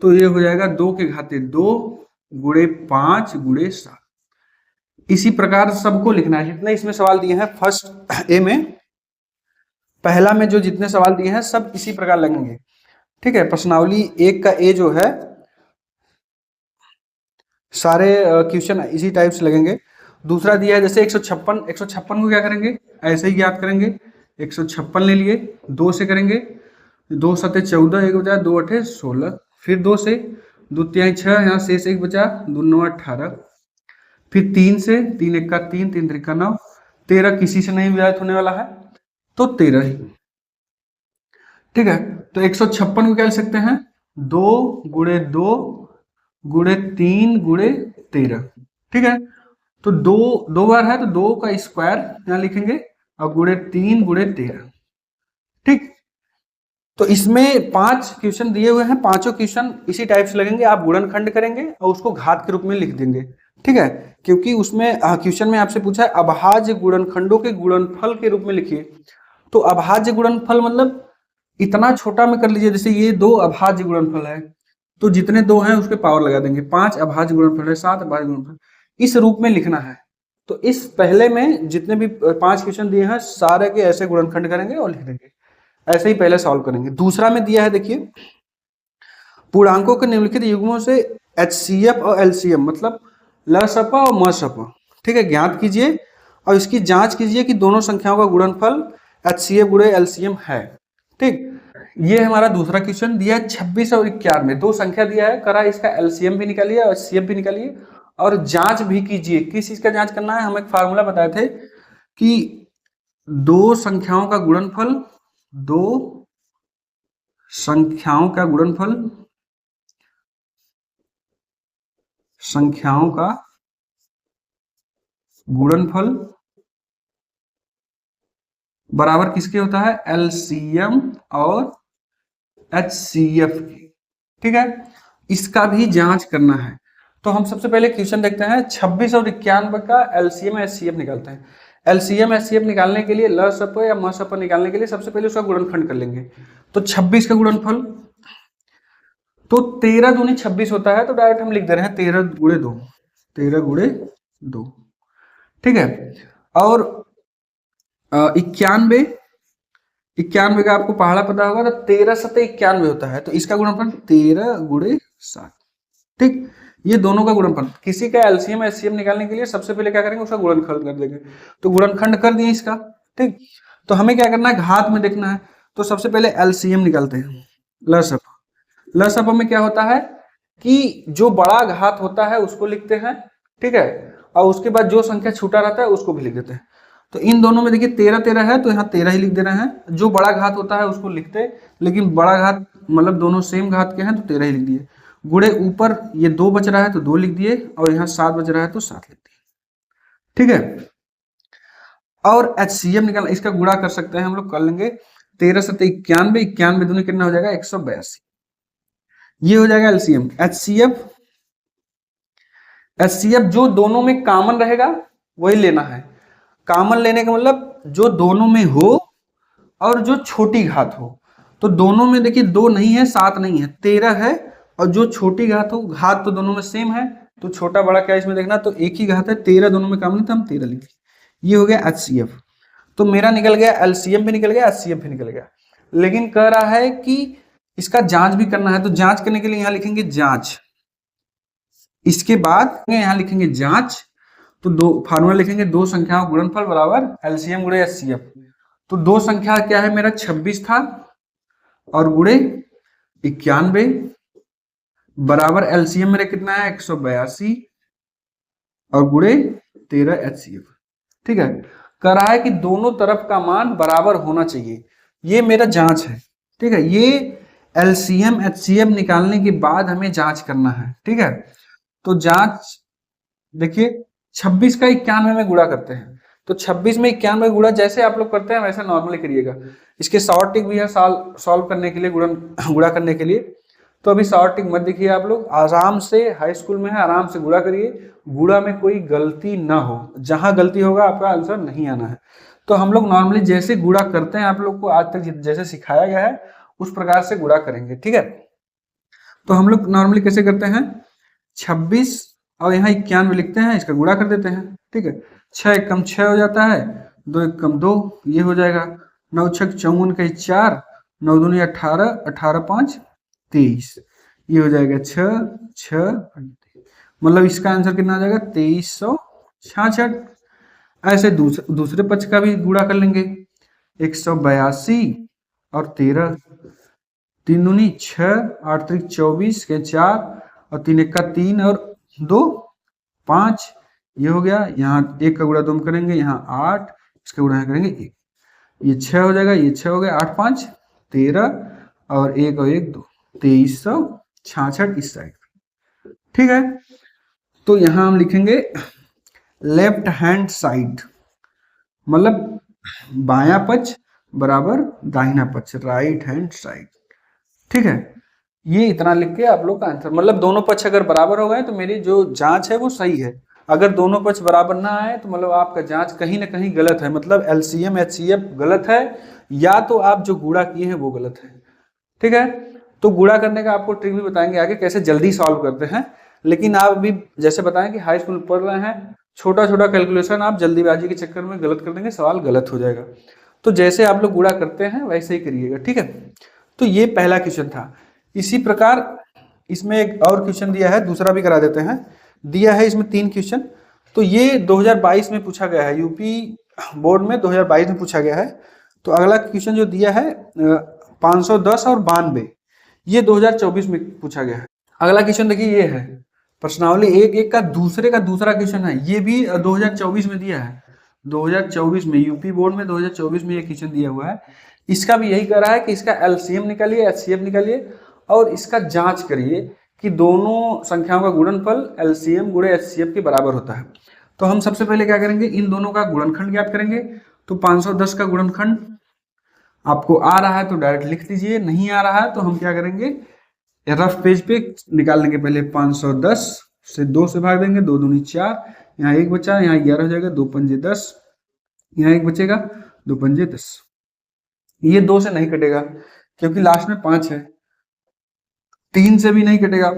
Speaker 1: तो ये हो जाएगा 2 के घाते 2 गुणे 5 गुणे 7। इसी प्रकार सबको लिखना है, जितने इसमें सवाल दिए हैं फर्स्ट ए में, पहला में जो जितने सवाल दिए हैं सब इसी प्रकार लगेंगे, ठीक है। प्रश्नावली 1 का ए जो है सारे क्वेश्चन इसी टाइप से लगेंगे। दूसरा दिया है जैसे 156, 156 को क्या करेंगे, ऐसे ही याद करेंगे, 156 ले लिए, 2 से करेंगे, 2 सते 14, 1 बचा, 2 अठे 16, फिर 2 से, 2 तिहाई 6, यहाँ शेष 1 बचा, 2 9 18, फिर 3 से, 3 1 का 3, 3 3 का 9, 13 किसी से नहीं विभाजित होने वाला है तो 13 ही, ठीक है। तो 156 को क्या लिख सकते हैं, 2 गुणे 2 गुणे 3 गुणे 13, ठीक है। तो 2 बार है तो 2 का स्क्वायर यहाँ लिखेंगे और गुणे 3 गुणे 13, ठीक। तो इसमें 5 क्वेश्चन दिए हुए हैं, पांचों क्वेश्चन इसी टाइप से लगेंगे। आप गुणनखंड करेंगे और उसको घात के रूप में लिख देंगे, ठीक है। क्योंकि उसमें क्वेश्चन में आपसे पूछा है अभाज्य गुणनखंडों के गुणनफल के रूप में लिखिए। तो अभाज्य गुणनफल मतलब इतना छोटा में कर लीजिए, जैसे ये 2 अभाज्य गुणनफल है तो जितने 2 हैं उसके पावर लगा देंगे, 5 अभाज्य गुणनफल है, 7 अभाज्य गुणनफल, इस रूप में लिखना है। तो इस पहले में जितने भी 5 क्वेश्चन दिए हैं सारे के ऐसे गुणनखंड करेंगे और लिख देंगे, ऐसे ही पहले सॉल्व करेंगे। दूसरा में दिया है देखिए, पूर्णांकों के निम्नलिखित युग्मों से HCF और LCM मतलब लसपा और मसपा, ठीक है, ज्ञात कीजिए और इसकी जांच कीजिए कि दोनों संख्याओं का गुणनफल HCF गुणे LCM है, ठीक। ये हमारा दूसरा क्वेश्चन दिया है 26 और 91, 2 संख्या दिया है, करा इसका LCM भी निकालिए और HCF भी निकालिए और जांच भी कीजिए। किस चीज का जांच करना है, हम एक फार्मूला बताए थे कि 2 संख्याओं का गुणनफल, 2 संख्याओं का गुणनफल, संख्याओं का गुणनफल बराबर किसके होता है, LCM और HCF की, ठीक है। इसका भी जांच करना है। तो हम सबसे पहले क्वेश्चन देखते हैं, 26 और 91 का LCM HCF निकालते हैं। LCM HCF निकालने के लिए लसप या मसप निकालने के लिए सबसे पहले उसका गुणनखंड कर लेंगे। तो 26 का गुणनफल तो 13 दूनी 26 होता है, तो डायरेक्ट हम लिख दे रहे हैं 13 गुणे 2, 13 गुणे 2, ठीक है। और 91, 91 का आपको पहाड़ा पता होगा, तो 13 सते 91 होता है, तो इसका गुणनफल 13 गुणे 7, ठीक। ये दोनों का गुणनफल, किसी का LCM HCF निकालने के लिए सबसे पहले क्या करेंगे, उसका गुणनखंड कर देंगे। तो गुणनखंड कर दिए इसका, ठीक। तो हमें क्या करना है, घात में देखना है। तो सबसे पहले LCM निकालते हैं, लसप। लसप में क्या होता है कि जो बड़ा घात होता है उसको लिखते हैं, ठीक है, और उसके बाद जो संख्या छूटा रहता है उसको भी लिख देते हैं। तो इन दोनों में देखिए 13 13 है तो यहाँ 13 ही लिख दे रहे हैं। जो बड़ा घात होता है उसको लिखते, लेकिन बड़ा घात मतलब दोनों सेम घात के हैं तो 13 ही लिख दिए। गुणे ऊपर ये 2 बच रहा है तो 2 लिख दिए, और यहाँ 7 बच रहा है तो 7 लिख दिए, ठीक है। और HCM निकालना, इसका गुणा कर सकते हैं हम लोग, कर लेंगे 13 सत्ते 91, 91 दूनी कितना हो जाएगा 182, ये हो जाएगा LCM। HCF जो दोनों में कॉमन रहेगा वही लेना है। कॉमन लेने का मतलब जो दोनों में हो और जो छोटी घात हो। तो दोनों में देखिए 2 नहीं है, 7 नहीं है, 13 है, और जो छोटी घात हो, घात तो दोनों में सेम है तो छोटा बड़ा क्या इसमें देखना, तो एक ही घात है, 13 दोनों में कॉमन है तो हम 13 लिख दिए। ये हो गया HCF। तो मेरा निकल गया, LCM भी निकल गया, HCF भी निकल गया। लेकिन कह रहा है कि इसका जांच भी करना है, तो जांच करने के लिए यहां लिखेंगे जांच, इसके बाद यहां लिखेंगे जांच। तो दो फार्मूला लिखेंगे, 2 संख्याओं गुणनफल बराबर LCM गुणे HCF। तो दो संख्या क्या है मेरा 26 था और गुणे 91 बराबर एलसीएम मेरा कितना है 182 और गुणे 13 एचसीएफ। ठीक है, कह रहा है कि दोनों तरफ का मान बराबर होना चाहिए, ये मेरा जांच है। ठीक है, ये एलसीएम एचसीएफ निकालने के बाद हमें जांच करना है। ठीक है, तो जांच देखिए 26 का 91 में गुणा करते हैं, तो 26 में 91 गुणा जैसे आप लोग करते हैं वैसे नॉर्मली करिएगा। इसके शॉर्ट ट्रिक भी है सॉल्व करने के लिए, गुणा करने के लिए। तो अभी शॉर्ट ट्रिक मत देखिए, आप लोग आराम से, हाई स्कूल में है, आराम से गुणा करिए, गुणा में कोई गलती ना हो, जहां गलती होगा आपका आंसर नहीं आना है। तो हम लोग नॉर्मली जैसे गुणा करते हैं, आप लोग को आज तक जैसे सिखाया गया है उस प्रकार से गुणा करेंगे। ठीक है, तो हम लोग नॉर्मली कैसे करते हैं, 26 और यहाँ 91 लिखते हैं, इसका गुणा कर देते हैं। ठीक है, 6 एकम 6 हो जाता है, 2 एकम 2, ये हो जाएगा, 9 छक 54 का 4, 9 दूनी 18, 18 5 23, ये हो जाएगा 6 6, मतलब इसका आंसर कितना आ जाएगा 2366। ऐसे दूसरे पक्ष का भी गुणा कर लेंगे, 182 और 13, 3 दूनी 6, 8 त्रिक 24 के 4 और 3 एक का 3 और 2 5, ये हो गया। यहाँ 1 का गुणा 2 करेंगे, यहाँ 8, इसका गुणा करेंगे 1, ये 6 हो जाएगा, ये 6 हो गया, 8 5 13 और 1 और 1 2, 2366 इस साइड। ठीक है, तो यहाँ हम लिखेंगे लेफ्ट हैंड साइड, मतलब बायां पक्ष बराबर दाहिना पक्ष, राइट हैंड साइड। ठीक है, ये इतना लिख के आप लोग का आंसर, मतलब दोनों पक्ष अगर बराबर हो गए तो मेरी जो जांच है वो सही है। अगर दोनों पक्ष बराबर ना आए तो मतलब आपका जांच कहीं ना कहीं गलत है, मतलब एलसीएम एचसीएफ गलत है, या तो आप जो गुणा किए हैं वो गलत है। ठीक है, तो गुणा करने का आपको ट्रिक भी बताएंगे आगे कैसे जल्दी सॉल्व करते हैं, लेकिन आप अभी जैसे बताएं कि हाई स्कूल पढ़ रहे हैं, छोटा छोटा कैलकुलेशन आप जल्दीबाजी के चक्कर में गलत कर देंगे, सवाल गलत हो जाएगा। तो जैसे आप लोग गुणा करते हैं वैसे ही करिएगा। ठीक है, तो ये पहला क्वेश्चन था। इसी प्रकार इसमें एक और क्वेश्चन दिया है, दूसरा भी करा देते हैं। दिया है इसमें 3 क्वेश्चन, तो ये 2022 में पूछा गया है, यूपी बोर्ड में 2022 में पूछा गया है। तो अगला क्वेश्चन जो दिया है 510 और 92, ये 2024 में पूछा गया है। अगला क्वेश्चन देखिए, ये है प्रश्नावली एक का दूसरा क्वेश्चन है, ये भी 2024 में दिया है। 2024 में यूपी बोर्ड में 2024 में ये क्वेश्चन दिया हुआ है। इसका भी यही कर रहा है कि इसका एलसीएम निकालिए, एचसीएफ निकालिए और इसका जांच करिए कि दोनों संख्याओं का गुणनफल एलसीएम गुणे एचसीएफ के बराबर होता है। तो हम सबसे पहले क्या करेंगे, इन दोनों का गुणनखंड ज्ञात करेंगे। तो 510 का गुणनखंड आपको आ रहा है तो डायरेक्ट लिख दीजिए, नहीं आ रहा है तो हम क्या करेंगे, रफ पेज पे निकाल लेंगे। पहले 510 से 2 से भाग देंगे, 2 दूनी 4, यहाँ 1 बचा, यहाँ 11 हो जाएगा, 2 पंजे 10, यहाँ 1 बचेगा, 2 पंजे 10। ये 2 से नहीं कटेगा क्योंकि लास्ट में 5 है। 3 से भी नहीं कटेगा,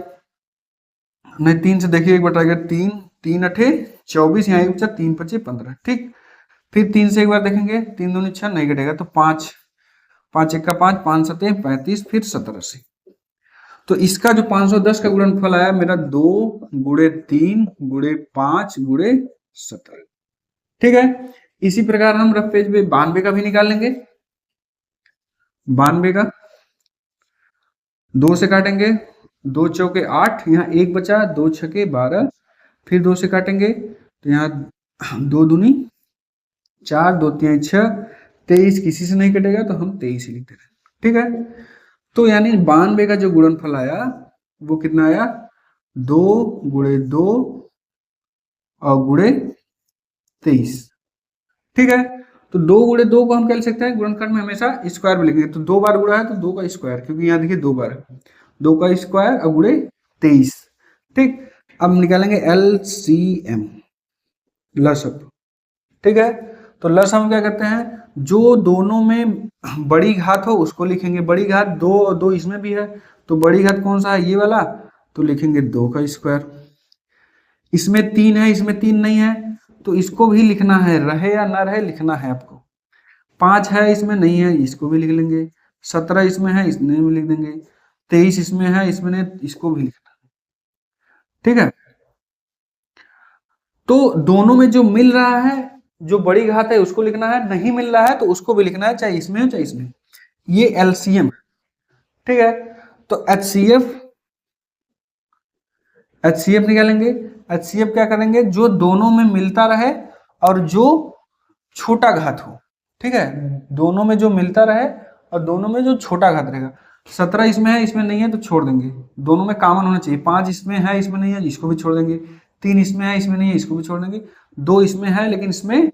Speaker 1: नहीं 3 से देखिए 1 बटा 3, 3 अठे 24, यहाँ 1 बचा, 3 पचे 15। ठीक, फिर 3 से एक बार देखेंगे, 3 दूनी 6, नहीं कटेगा, तो 5, 5 1 का 5, 5 सते 35, फिर 17 से। तो इसका जो 510 का गुणनफल आया मेरा 2 गुणे 3 गुणे 5 गुणे 17। ठीक है, इसी प्रकार हम रफ पेज पे 92 का भी निकाल लेंगे। 92 का 2 से काटेंगे, 2 चौके 8, यहाँ 1 बचा, 2 छके 12, फिर 2 से काटेंगे तो यहाँ 2 दूनी 4, 2 3 6, 23 किसी से नहीं कटेगा तो हम 23 ही लिखते हैं। ठीक है, तो यानी 92 का जो गुणनफल आया वो कितना आया, 2 गुणे 2 और गुणे 23। ठीक है, तो 2 गुणे 2 को हम क्या लिख सकते हैं, गुणनखंड में हमेशा स्क्वायर में लिखेंगे। तो 2 बार गुणा है तो 2 का स्क्वायर, क्योंकि यहाँ देखिए 2 बार, 2 का स्क्वायर और गुणे 23। ठीक, अब निकालेंगे एलसीएम, लसअप। ठीक है, तो लस हम क्या करते हैं, जो दोनों में बड़ी घात हो उसको लिखेंगे। बड़ी घात 2 और 2 इसमें भी है, तो बड़ी घात कौन सा है, ये वाला, तो लिखेंगे 2 का स्क्वायर। इसमें 3 है, इसमें 3 नहीं है, तो इसको भी लिखना है, रहे या ना रहे लिखना है आपको। 5 है, इसमें नहीं है, इसको भी लिख लेंगे। 17 इसमें है, इसमें भी लिख देंगे। 23 इसमें है, इसमें नहीं, इसको भी लिखना है। ठीक है, तो दोनों में जो मिल रहा है जो बड़ी घात है उसको लिखना है, नहीं मिल रहा है तो उसको भी लिखना है, चाहे इसमें हो चाहे इसमें। ये एलसीएम, ठीक है। तो एचसीएफ निकालेंगे। एचसीएफ क्या करेंगे, जो दोनों में मिलता रहे और जो छोटा घात हो, ठीक है, दोनों में जो मिलता रहे और दोनों में जो छोटा घात रहेगा। 17 इसमें है, इसमें नहीं है तो छोड़ देंगे, दोनों में कॉमन होना चाहिए। 5 इसमें है, इसमें नहीं है, इसको भी छोड़ देंगे। 3 इसमें है, इसमें नहीं है, इसको भी छोड़ देंगे। 2 इसमें है लेकिन इसमें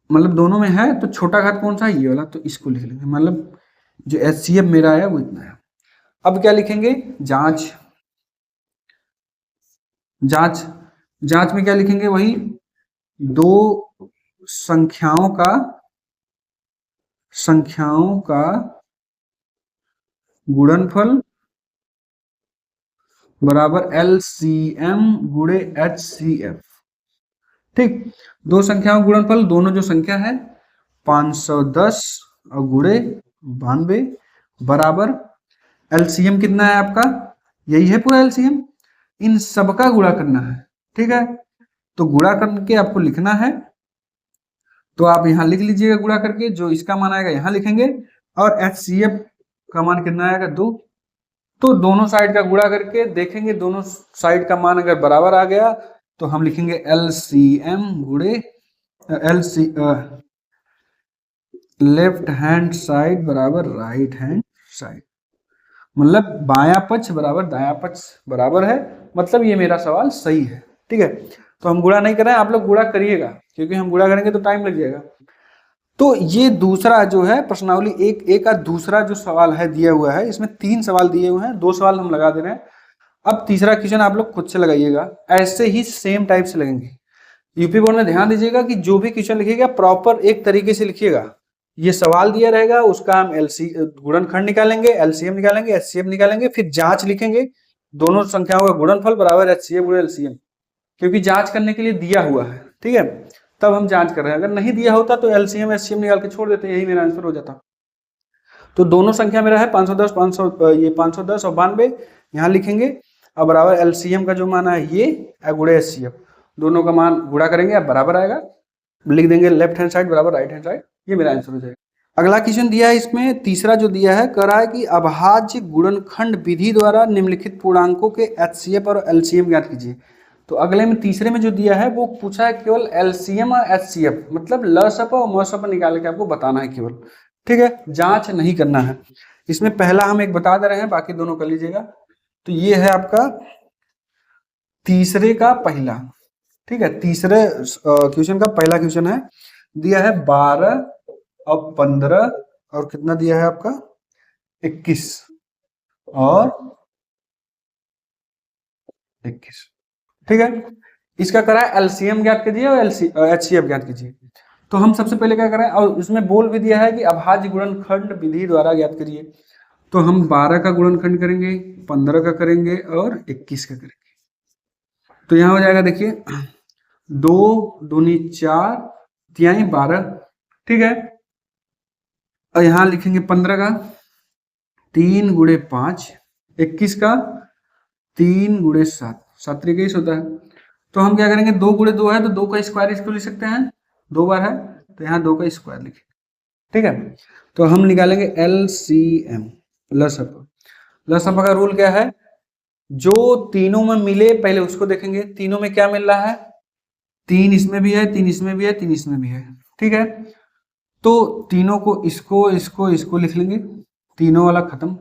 Speaker 1: मतलब दोनों में है, तो छोटा घात कौन सा है, ये वाला, तो इसको लिख लेंगे। मतलब जो एचसीएफ मेरा है वो इतना है। अब क्या लिखेंगे, जांच। जांच जांच में क्या लिखेंगे, वही दो संख्याओं का गुणनफल बराबर LCM गुणे HCF। ठीक, दो संख्याओं गुणनफल, दोनों जो संख्या है 510 और गुणे 92 बराबर LCM कितना है आपका, यही है पूरा LCM, इन सबका गुणा करना है, ठीक है। तो गुणा करके आपको लिखना है, तो आप यहां लिख लीजिएगा गुणा करके, जो इसका मान आएगा यहां लिखेंगे और HCF का मान कितना आएगा 2। तो दोनों साइड का गुणा करके देखेंगे, दोनों साइड का मान अगर बराबर आ गया तो हम लिखेंगे LCM गुणे LC लेफ्ट हैंड साइड बराबर राइट हैंड साइड, मतलब बायां पक्ष बराबर दायां पक्ष बराबर है। मतलब ये मेरा सवाल सही है, ठीक है। तो हम गुणा नहीं कर रहे हैं, आप लोग गुणा करिएगा, क्योंकि हम गुणा करेंगे तो टाइम लग जाएगा। तो ये दूसरा जो है प्रश्नावली एक का दूसरा जो सवाल है दिया हुआ है, इसमें 3 सवाल दिए हुए हैं, 2 सवाल हम लगा दे रहे हैं। अब तीसरा क्वेश्चन आप लोग खुद से लगाइएगा, ऐसे ही सेम टाइप से लगेंगे। यूपी बोर्ड में ध्यान दीजिएगा कि जो भी क्वेश्चन लिखिएगा प्रॉपर एक तरीके से लिखिएगा। ये सवाल दिया रहेगा, उसका हम गुणनखंड निकालेंगे, एलसीएम निकालेंगे, एचसीएफ निकालेंगे, फिर जांच लिखेंगे, दोनों संख्याओं का गुणनफल बराबर एचसीएफ गुणे एलसीएम, क्योंकि जांच करने के लिए दिया हुआ है, ठीक है। तब हम जांच कर रहे हैं, अगर नहीं दिया होता तो एलसीएम एचसीएम निकाल के छोड़ देते, यही मेरा आंसर हो जाता। तो दोनों संख्या मेरा है 510 510 और 92, यहाँ लिखेंगे और बराबर एलसीएम का जो मान है ये गुणे एचसीएफ, दोनों का मान गुणा करेंगे अब बराबर आएगा, लिख देंगे लेफ्ट हैंड साइड बराबर राइट हैंड साइड, ये मेरा आंसर हो जाएगा। अगला क्वेश्चन दिया है, इसमें तीसरा जो दिया है, कह रहा है कि अभाज्य गुणनखंड विधि द्वारा निम्नलिखित पूर्णांकों के एचसीएफ और एलसीएम ज्ञात कीजिए। तो अगले में तीसरे में जो दिया है वो पूछा है केवल एलसीएम और एचसीएफ, मतलब लसप और मसप निकाल के आपको बताना है केवल, ठीक है, जांच नहीं करना है। इसमें पहला हम एक बता दे रहे हैं, बाकी दोनों कर लीजिएगा। तो ये है आपका तीसरे का पहला, ठीक है, तीसरे क्वेश्चन का पहला क्वेश्चन है, दिया है 12 और 15 और कितना दिया है आपका 21 और 21, ठीक है। इसका करा है एलसीएम ज्ञात कीजिए और एचसीएफ ज्ञात कीजिए। तो हम सबसे पहले क्या करें, और उसमें बोल भी दिया है कि अभाज्य गुणनखंड विधि द्वारा ज्ञात करिए। तो हम 12 का गुणनखंड करेंगे, 15 का करेंगे और 21 का करेंगे। तो यहाँ हो जाएगा, देखिए 2 दूनी 4 तिहाई 12, ठीक है। और यहाँ लिखेंगे 15 का 3 गुणे 5, 21 का 3 गुणे 7, 7 3 21 होता है। तो हम क्या करेंगे, 2 गुणे 2 है तो 2 का स्क्वायर इसको लिख सकते हैं, 2 बार है तो यहाँ 2 का स्क्वायर लिखेंगे, ठीक है। तो हम निकालेंगे LCM लसप। लसप का रूल क्या है, जो तीनों में मिले पहले उसको देखेंगे, तीनों में क्या मिल रहा है, 3 इसमें भी है, 3 इसमें भी है, 3 इसमें भी है, ठीक है। तो तीनों को इसको लिख लेंगे, तीनों वाला खत्म।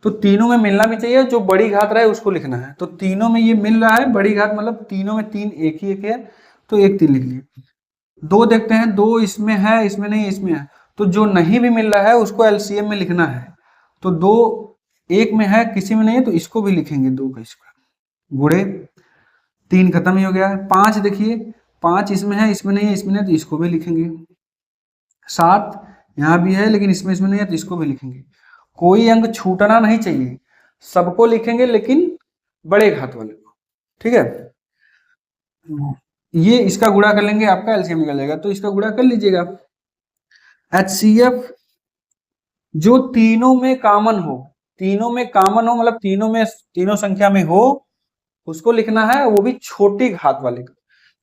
Speaker 1: तो तीनों में मिलना भी चाहिए, जो बड़ी घात रहे उसको लिखना है। तो तीनों में ये मिल रहा है बड़ी घात, मतलब तीनों में 3 एक ही एक है, तो 1 3 लिख लिए। 2 देखते हैं, 2 इसमें है, इसमें नहीं, इसमें है, तो जो नहीं भी मिल रहा है उसको एलसीएम में लिखना है। तो 2 एक में है, किसी में नहीं है, तो इसको भी लिखेंगे 2 का स्क्वायर गुणे 3 खत्म ही हो गया। 5 देखिए, 5 इसमें है, इसमें नहीं है, इसमें नहीं, तो इसको भी लिखेंगे। 7 यहाँ भी है लेकिन इसमें नहीं है, तो इसको भी लिखेंगे। कोई अंक छूटना नहीं चाहिए, सबको लिखेंगे लेकिन बड़े घात वाले को, ठीक है। ये इसका गुणा कर लेंगे, आपका एलसीएम निकल जाएगा। तो इसका गुणा कर लीजिएगा। एचसीएफ जो तीनों में कॉमन हो, तीनों में कॉमन हो मतलब तीनों संख्या में हो, उसको लिखना है, वो भी छोटी घात वाले का।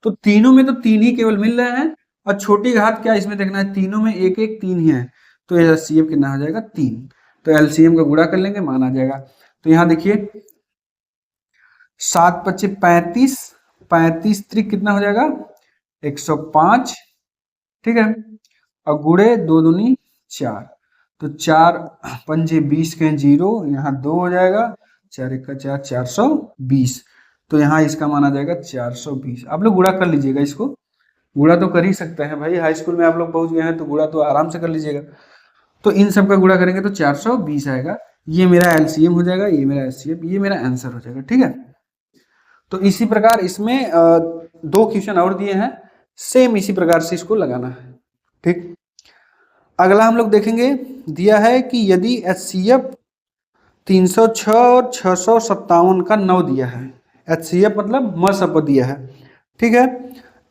Speaker 1: तो तीनों में तो 3 ही केवल मिल रहे हैं, और छोटी घात क्या इसमें देखना है, तीनों में एक एक तीन ही है, तो एचसीएफ कितना हो जाएगा 3। तो एलसीएम का गुणा कर लेंगे, मान आ जाएगा। तो यहाँ देखिए 7 पच्चे 35, 35 त्रिक कितना हो जाएगा 105, ठीक है। और गुड़े 2 दूनी 4, तो 4 पंजे 20 के 0, यहाँ 2 हो जाएगा, 4 एक का 4, 420। तो यहाँ इसका माना जाएगा 420। आप लोग गुणा कर लीजिएगा, इसको गुणा तो कर ही सकते हैं भाई, हाई स्कूल में आप लोग पहुंच गए हैं तो गुणा तो आराम से कर लीजिएगा। तो इन सब का गुणा करेंगे तो 420 आएगा। ये मेरा एलसीएम हो जाएगा, ये मेरा एचसीएफ, ये मेरा आंसर हो जाएगा, ठीक है। तो इसी प्रकार इसमें 2 क्वेश्चन और दिए हैं, सेम इसी प्रकार से इसको लगाना है, ठीक। अगला हम लोग देखेंगे, दिया है कि यदि एचसीएफ 306 और 657 का 9 दिया है, एचसीएफ मतलब मसप दिया है, ठीक है।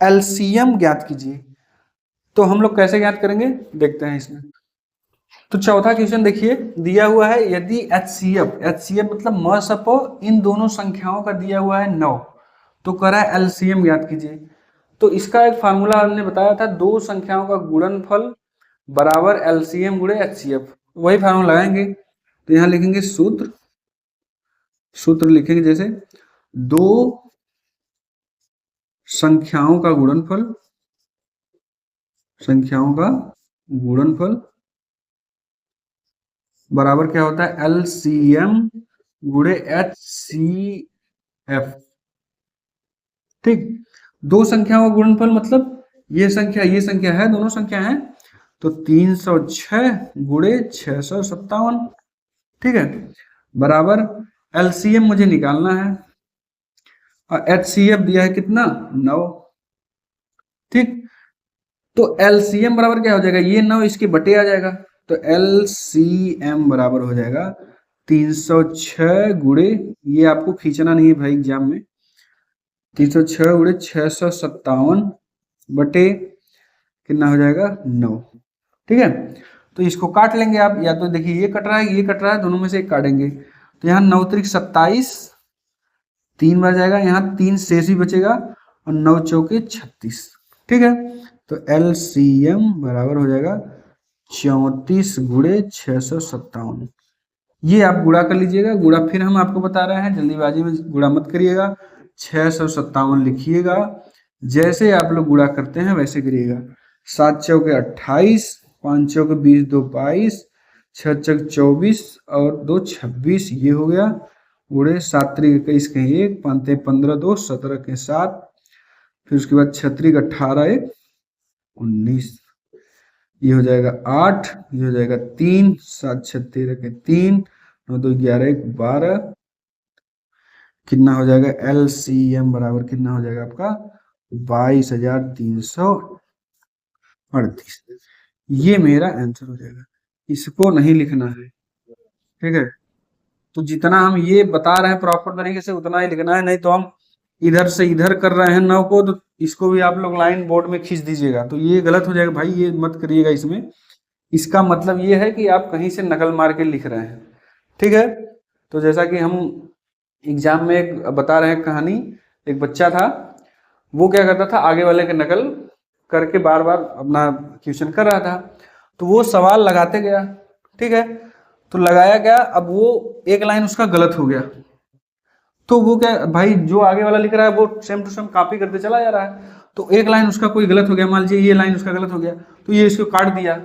Speaker 1: एलसीएम ज्ञात कीजिए। तो हम लोग कैसे ज्ञात करेंगे देखते हैं इसमें। तो चौथा क्वेश्चन देखिए, दिया हुआ है यदि एचसीएफ, एचसीएफ मतलब मसप इन दोनों संख्याओं का दिया हुआ है 9, तो कह रहा है एलसीएम ज्ञात कीजिए। तो इसका एक फार्मूला हमने बताया था, दो संख्याओं का गुणनफल बराबर एलसीएम गुणे एचसीएफ, वही फार्मूला लगाएंगे। तो यहाँ लिखेंगे सूत्र, सूत्र लिखेंगे जैसे दो संख्याओं का गुणनफल, संख्याओं का गुणनफल बराबर क्या होता है एलसीएम गुणे एचसीएफ, ठीक। दो संख्याओं का गुणनफल मतलब ये संख्या है, दोनों संख्या है, तो 306 गुणे 657, ठीक है, बराबर एलसीएम मुझे निकालना है और एचसीएफ दिया है कितना 9, ठीक। तो एलसीएम बराबर क्या हो जाएगा, ये 9 इसके बटे आ जाएगा, तो एलसीएम बराबर हो जाएगा 306 गुणे, ये आपको खींचना नहीं है भाई एग्जाम में, 306 गुणे 657 बटे कितना हो जाएगा 9, ठीक है। तो इसको काट लेंगे आप, या तो देखिए ये कट रहा है, ये कट रहा है, दोनों में से एक काटेंगे। तो यहाँ 9 त्रिक 27, 3 बार जाएगा, यहाँ 3 शेष ही बचेगा, और 9 चौके 36, ठीक है। तो एलसीएम बराबर हो जाएगा 34 गुणे 657। ये आप गुणा कर लीजिएगा, गुणा फिर हम आपको बता रहे हैं, जल्दीबाजी में गुणा मत करिएगा, 657 लिखिएगा, जैसे आप लोग गुणा करते हैं वैसे करिएगा। 7 चौके 28, 5 चौके 20, 2 22, 6 चौक 24 और 2 26, ये हो गया, गुणे 7 त्रिक 21 के 1, 5 15, 2 17 के 7, फिर उसके बाद 6 त्रिक 18 1 19, ये हो जाएगा 8, ये हो जाएगा 3, 7 6 13 के 3, 9 2 11 1 12, कितना हो जाएगा एलसीएम बराबर कितना हो जाएगा आपका 22,338। ये मेरा आंसर हो जाएगा, इसको नहीं लिखना है, ठीक है। तो जितना हम ये बता रहे हैं प्रॉपर तरीके से उतना ही लिखना है, नहीं तो हम इधर से इधर कर रहे हैं 9 को, तो इसको भी आप लोग लाइन बोर्ड में खींच दीजिएगा, तो ये गलत हो जाएगा भाई, ये मत करिएगा इसमें। इसका मतलब ये है कि आप कहीं से नकल मार के लिख रहे हैं, ठीक है। तो जैसा कि हम एग्जाम में एक बता रहे हैं कहानी, एक बच्चा था, वो क्या करता था आगे वाले के नकल करके बार बार अपना क्वेश्चन कर रहा था, तो वो सवाल लगाते गया, ठीक है। तो लगाया गया, अब वो एक लाइन उसका गलत हो गया, तो वो क्या भाई जो आगे वाला लिख रहा है वो सेम टू सेम कॉपी करते चला जा रहा है, तो एक लाइन उसका कोई गलत हो गया, मान लीजिए ये लाइन उसका गलत हो गया, तो ये इसको काट दिया,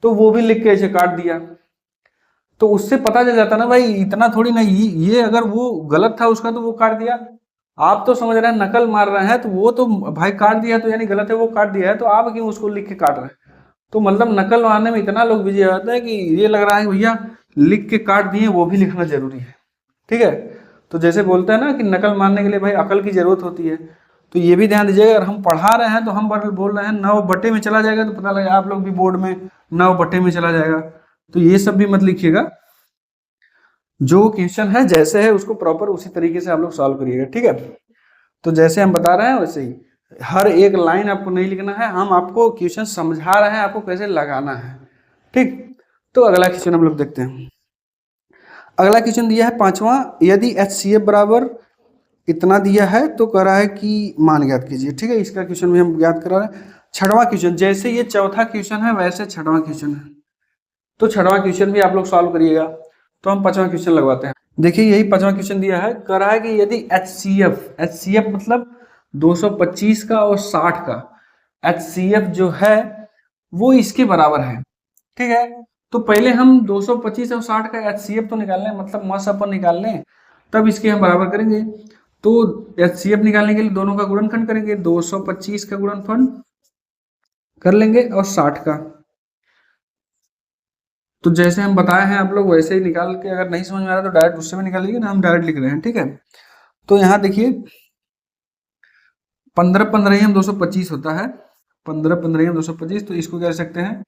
Speaker 1: तो वो भी लिख के ऐसे काट दिया। तो उससे पता चल जाता ना भाई, इतना थोड़ी ना, ये अगर वो गलत था उसका तो वो काट दिया, आप तो समझ रहे हैं नकल मार रहे हैं, तो वो तो भाई काट दिया तो यानी गलत है, वो काट दिया है, तो आप क्यों उसको लिख के काट रहे हैं। तो मतलब नकल मारने में इतना लोग बिजी होता है कि ये लग रहा है भैया लिख के काट दिए, वो भी लिखना जरूरी है, ठीक है। तो जैसे बोलते हैं ना कि नकल मारने के लिए भाई अकल की जरूरत होती है, तो ये भी ध्यान दीजिएगा, अगर हम पढ़ा रहे हैं तो हम बोल रहे हैं 9 बटे में चला जाएगा, तो पता लगा आप लोग भी बोर्ड में 9 बटे में चला जाएगा, तो ये सब भी मत लिखिएगा। जो क्वेश्चन है जैसे है उसको प्रॉपर उसी तरीके से आप लोग सॉल्व करिएगा, ठीक है। तो जैसे हम बता रहे हैं वैसे ही हर एक लाइन आपको नहीं लिखना है, हम आपको क्वेश्चन समझा रहे हैं आपको कैसे लगाना है, ठीक। तो अगला क्वेश्चन हम लोग देखते हैं। अगला क्वेश्चन दिया है 5वां, यदि एचसीएफ बराबर इतना दिया है तो कह रहा है कि मान ज्ञात कीजिए, ठीक है। इसका क्वेश्चन भी हम ज्ञात करा रहे हैं। छठवां क्वेश्चन, जैसे ये चौथा क्वेश्चन है वैसे छठवां क्वेश्चन है, तो छठवां क्वेश्चन भी आप लोग सॉल्व करिएगा। तो हम पांचवा क्वेश्चन लगवाते हैं। देखिए यही पांचवा क्वेश्चन दिया है, कह रहा है कि यदि HCF मतलब 225 का और 60 का HCF जो है वो इसके बराबर है, ठीक है। तो पहले हम 225 और 60 का HCF तो निकाल लें, मतलब मस अपन निकाल लें, तब इसके हम बराबर करेंगे। तो HCF निकालने के लिए दोनों का गुणनखंड करेंगे, 225 का गुणनखंड कर लेंगे और 60 का। तो जैसे हम बताए हैं आप लोग वैसे ही निकाल के, अगर नहीं समझ में आ रहा तो डायरेक्ट उससे भी निकालिए ना, हम डायरेक्ट लिख रहे हैं, ठीक है। तो यहाँ देखिए 15 15 हम 225 होता है, 15 15 हम 225, तो इसको क्या कर सकते हैं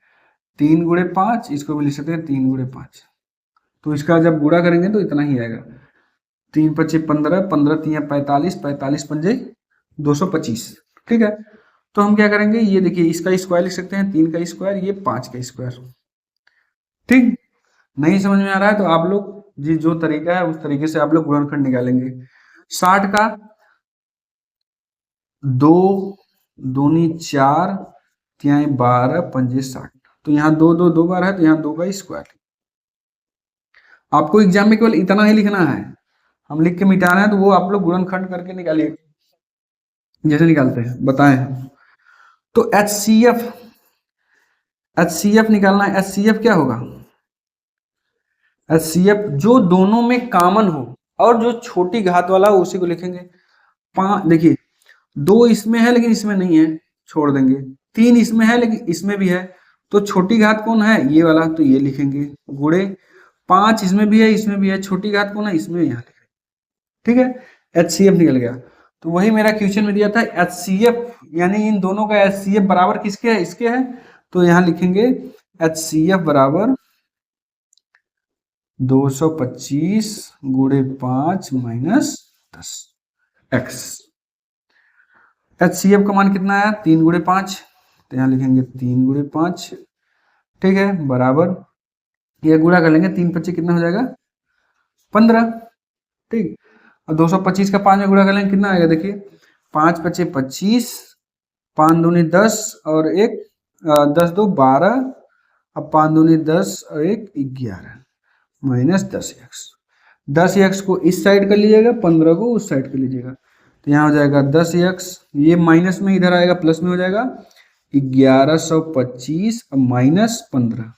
Speaker 1: 3 गुणे 5, इसको भी लिख सकते हैं 3 गुणे 5। तो इसका जब गुणा करेंगे तो इतना ही आएगा, 3 पच्चे 15, 15 3 45, 45 पंजे 225, ठीक है। तो हम क्या करेंगे, ये देखिए इसका स्क्वायर लिख सकते हैं, 3 का स्क्वायर, ये 5 का स्क्वायर, ठीक। नहीं समझ में आ रहा है तो आप लोग जी जो तरीका है उस तरीके से आप लोग गुणनखंड निकालेंगे। 60 का 2 दूनी 4 तिहाई 12 पंजे 60, तो यहाँ 2 2 2 बार है तो यहाँ 2 का स्क्वायर। आपको एग्जाम में केवल इतना ही लिखना है, हम लिख के मिटाना है, तो वो आप लोग गुणनखंड करके निकालिए जैसे निकालते हैं बताएं। तो HCF निकालना है, HCF क्या होगा, HCF जो दोनों में कॉमन हो और जो छोटी घात वाला हो उसी को लिखेंगे। देखिए 2 इसमें है लेकिन इसमें नहीं है, छोड़ देंगे। 3 इसमें है लेकिन इसमें भी है, तो छोटी घात कौन है, ये वाला, तो ये लिखेंगे। गुणे 5 इसमें भी है इसमें भी है, छोटी घात कौन है, इसमें, यहाँ लिखेंगे, ठीक है। HCF निकल गया। तो वही मेरा क्वेश्चन में दिया था HCF, यानी इन दोनों का HCF बराबर किसके है, इसके है। तो यहाँ लिखेंगे HCF बराबर 225 गुणे 5 माइनस 10 x। HCF का मान कितना आया, 3 गुणे 5, तो यहाँ लिखेंगे 3 गुणे 5, ठीक है, बराबर, ये गुणा कर लेंगे, 3 पच्चीस कितना हो जाएगा 15, ठीक। और 225 का 5 में गुणा कर लेंगे कितना आएगा, देखिए 5 पच्चे 25, 5 दूनी 10 और 1 10 2 12, अब 5 दूनी 10 और 1 11 माइनस 10x। 10x को इस साइड कर लीजिएगा, 15 को उस साइड कर लीजिएगा, तो यहाँ हो जाएगा 10x, ये माइनस में इधर आएगा प्लस में हो जाएगा 1125 माइनस 15,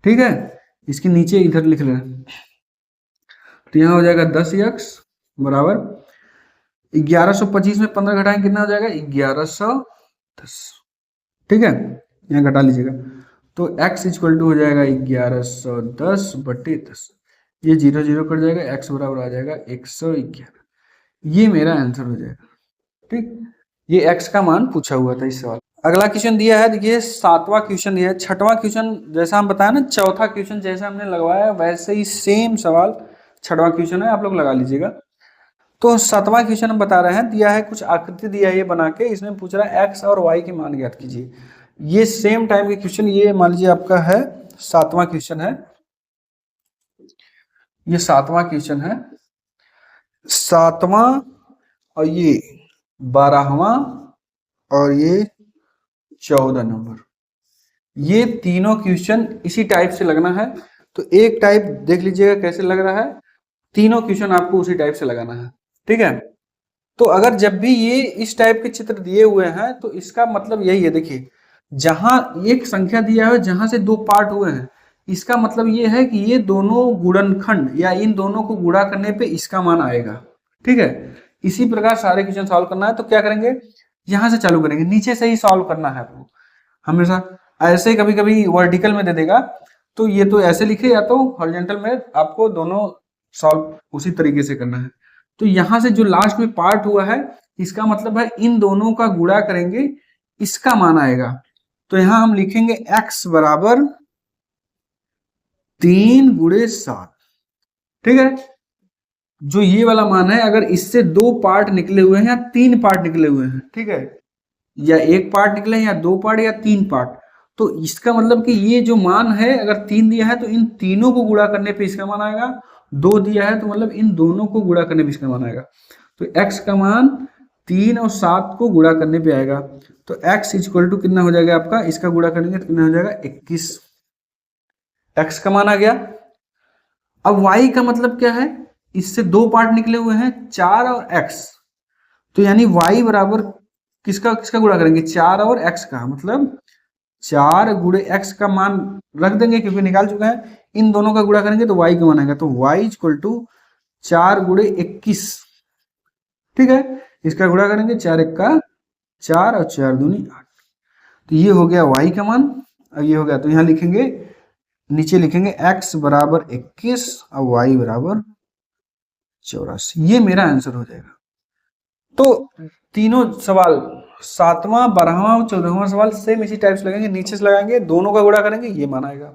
Speaker 1: ठीक है। इसके नीचे इधर लिख लें, तो यहाँ हो जाएगा 10x बराबर 1125 में 15 घटाएंगे कितना हो जाएगा 1110, ठीक है, यहाँ घटा लीजिएगा। तो x इक्वल टू हो जाएगा 1110 बटे 10, ये 0 0 कट जाएगा, x बराबर आ जाएगा 111, ये मेरा आंसर हो जाएगा, ठीक। ये x का मान पूछा हुआ था इस सवाल। अगला क्वेश्चन दिया है, देखिए 7वां क्वेश्चन दिया है। छठवां क्वेश्चन जैसा हम बताया ना, चौथा क्वेश्चन जैसा हमने लगवाया वैसे ही सेम सवाल छठवां क्वेश्चन है, आप लोग लगा लीजिएगा। तो 7वां क्वेश्चन हम बता रहे हैं, दिया है कुछ आकृति दिया है ये बना के, इसमें पूछ रहा है x और y के मान ज्ञात कीजिए। ये सेम टाइम के क्वेश्चन, ये मान लीजिए आपका है 7वां क्वेश्चन है, ये 7वां क्वेश्चन है, 7वां और ये 12वां और ये 14 नंबर, ये तीनों क्वेश्चन इसी टाइप से लगना है। तो एक टाइप देख लीजिएगा कैसे लग रहा है, तीनों क्वेश्चन आपको उसी टाइप से लगाना है, ठीक है। तो अगर जब भी ये इस टाइप के चित्र दिए हुए हैं तो इसका मतलब यही है, देखिए जहां एक संख्या दिया है जहां से 2 पार्ट हुए हैं, इसका मतलब ये है कि ये दोनों गुणनखंड या इन दोनों को गुणा करने पे इसका मान आएगा, ठीक है। इसी प्रकार सारे क्वेश्चन सॉल्व करना है, तो क्या करेंगे, यहां से चालू करेंगे, नीचे से ही सॉल्व करना है आपको हमेशा। ऐसे कभी कभी वर्टिकल में दे देगा तो ये तो ऐसे लिखे, या तो हॉरिजॉन्टल में, आपको दोनों सॉल्व उसी तरीके से करना है। तो यहां से जो लास्ट में पार्ट हुआ है इसका मतलब है इन दोनों का गुणा करेंगे, इसका मान आएगा। तो यहां हम लिखेंगे x बराबर 3 गुणे 7, ठीक है। जो ये वाला मान है, अगर इससे 2 पार्ट निकले हुए हैं या 3 पार्ट निकले हुए हैं, ठीक है, या 1 पार्ट निकले या 2 पार्ट या 3 पार्ट, तो इसका मतलब कि ये जो मान है अगर 3 दिया है तो इन तीनों को गुणा करने पे इसका मान आएगा, 2 दिया है तो मतलब इन दोनों को गुणा करने पे इसका मान आएगा। तो x का मान 3 और 7 को गुणा करने पे आएगा, तो x इक्वल टू कितना हो जाएगा आपका, इसका गुणा करेंगे तो कितना हो जाएगा 21, x का मान आ गया। अब y का मतलब क्या है, इससे दो पार्ट निकले हुए हैं 4 और x, तो यानी y बराबर किसका किसका गुणा करेंगे, 4 और x का, मतलब 4 गुणे x का मान रख देंगे क्योंकि निकाल चुके हैं, इन दोनों का गुणा करेंगे तो y का मान आएगा, तो y इक्वल टू 4 गुणे 21, ठीक है। इसका गुणा करेंगे 4 एक का 4 और 4 दूनी 8, तो ये हो गया y का मान। अब ये हो गया, तो यहाँ लिखेंगे, नीचे लिखेंगे x बराबर 21 और y बराबर 84, ये मेरा आंसर हो जाएगा। तो तीनों सवाल 7वां 12वां और 14वां सवाल सेम इसी टाइप से लगेंगे, नीचे से लगाएंगे, दोनों का गुणा करेंगे, ये मान आएगा।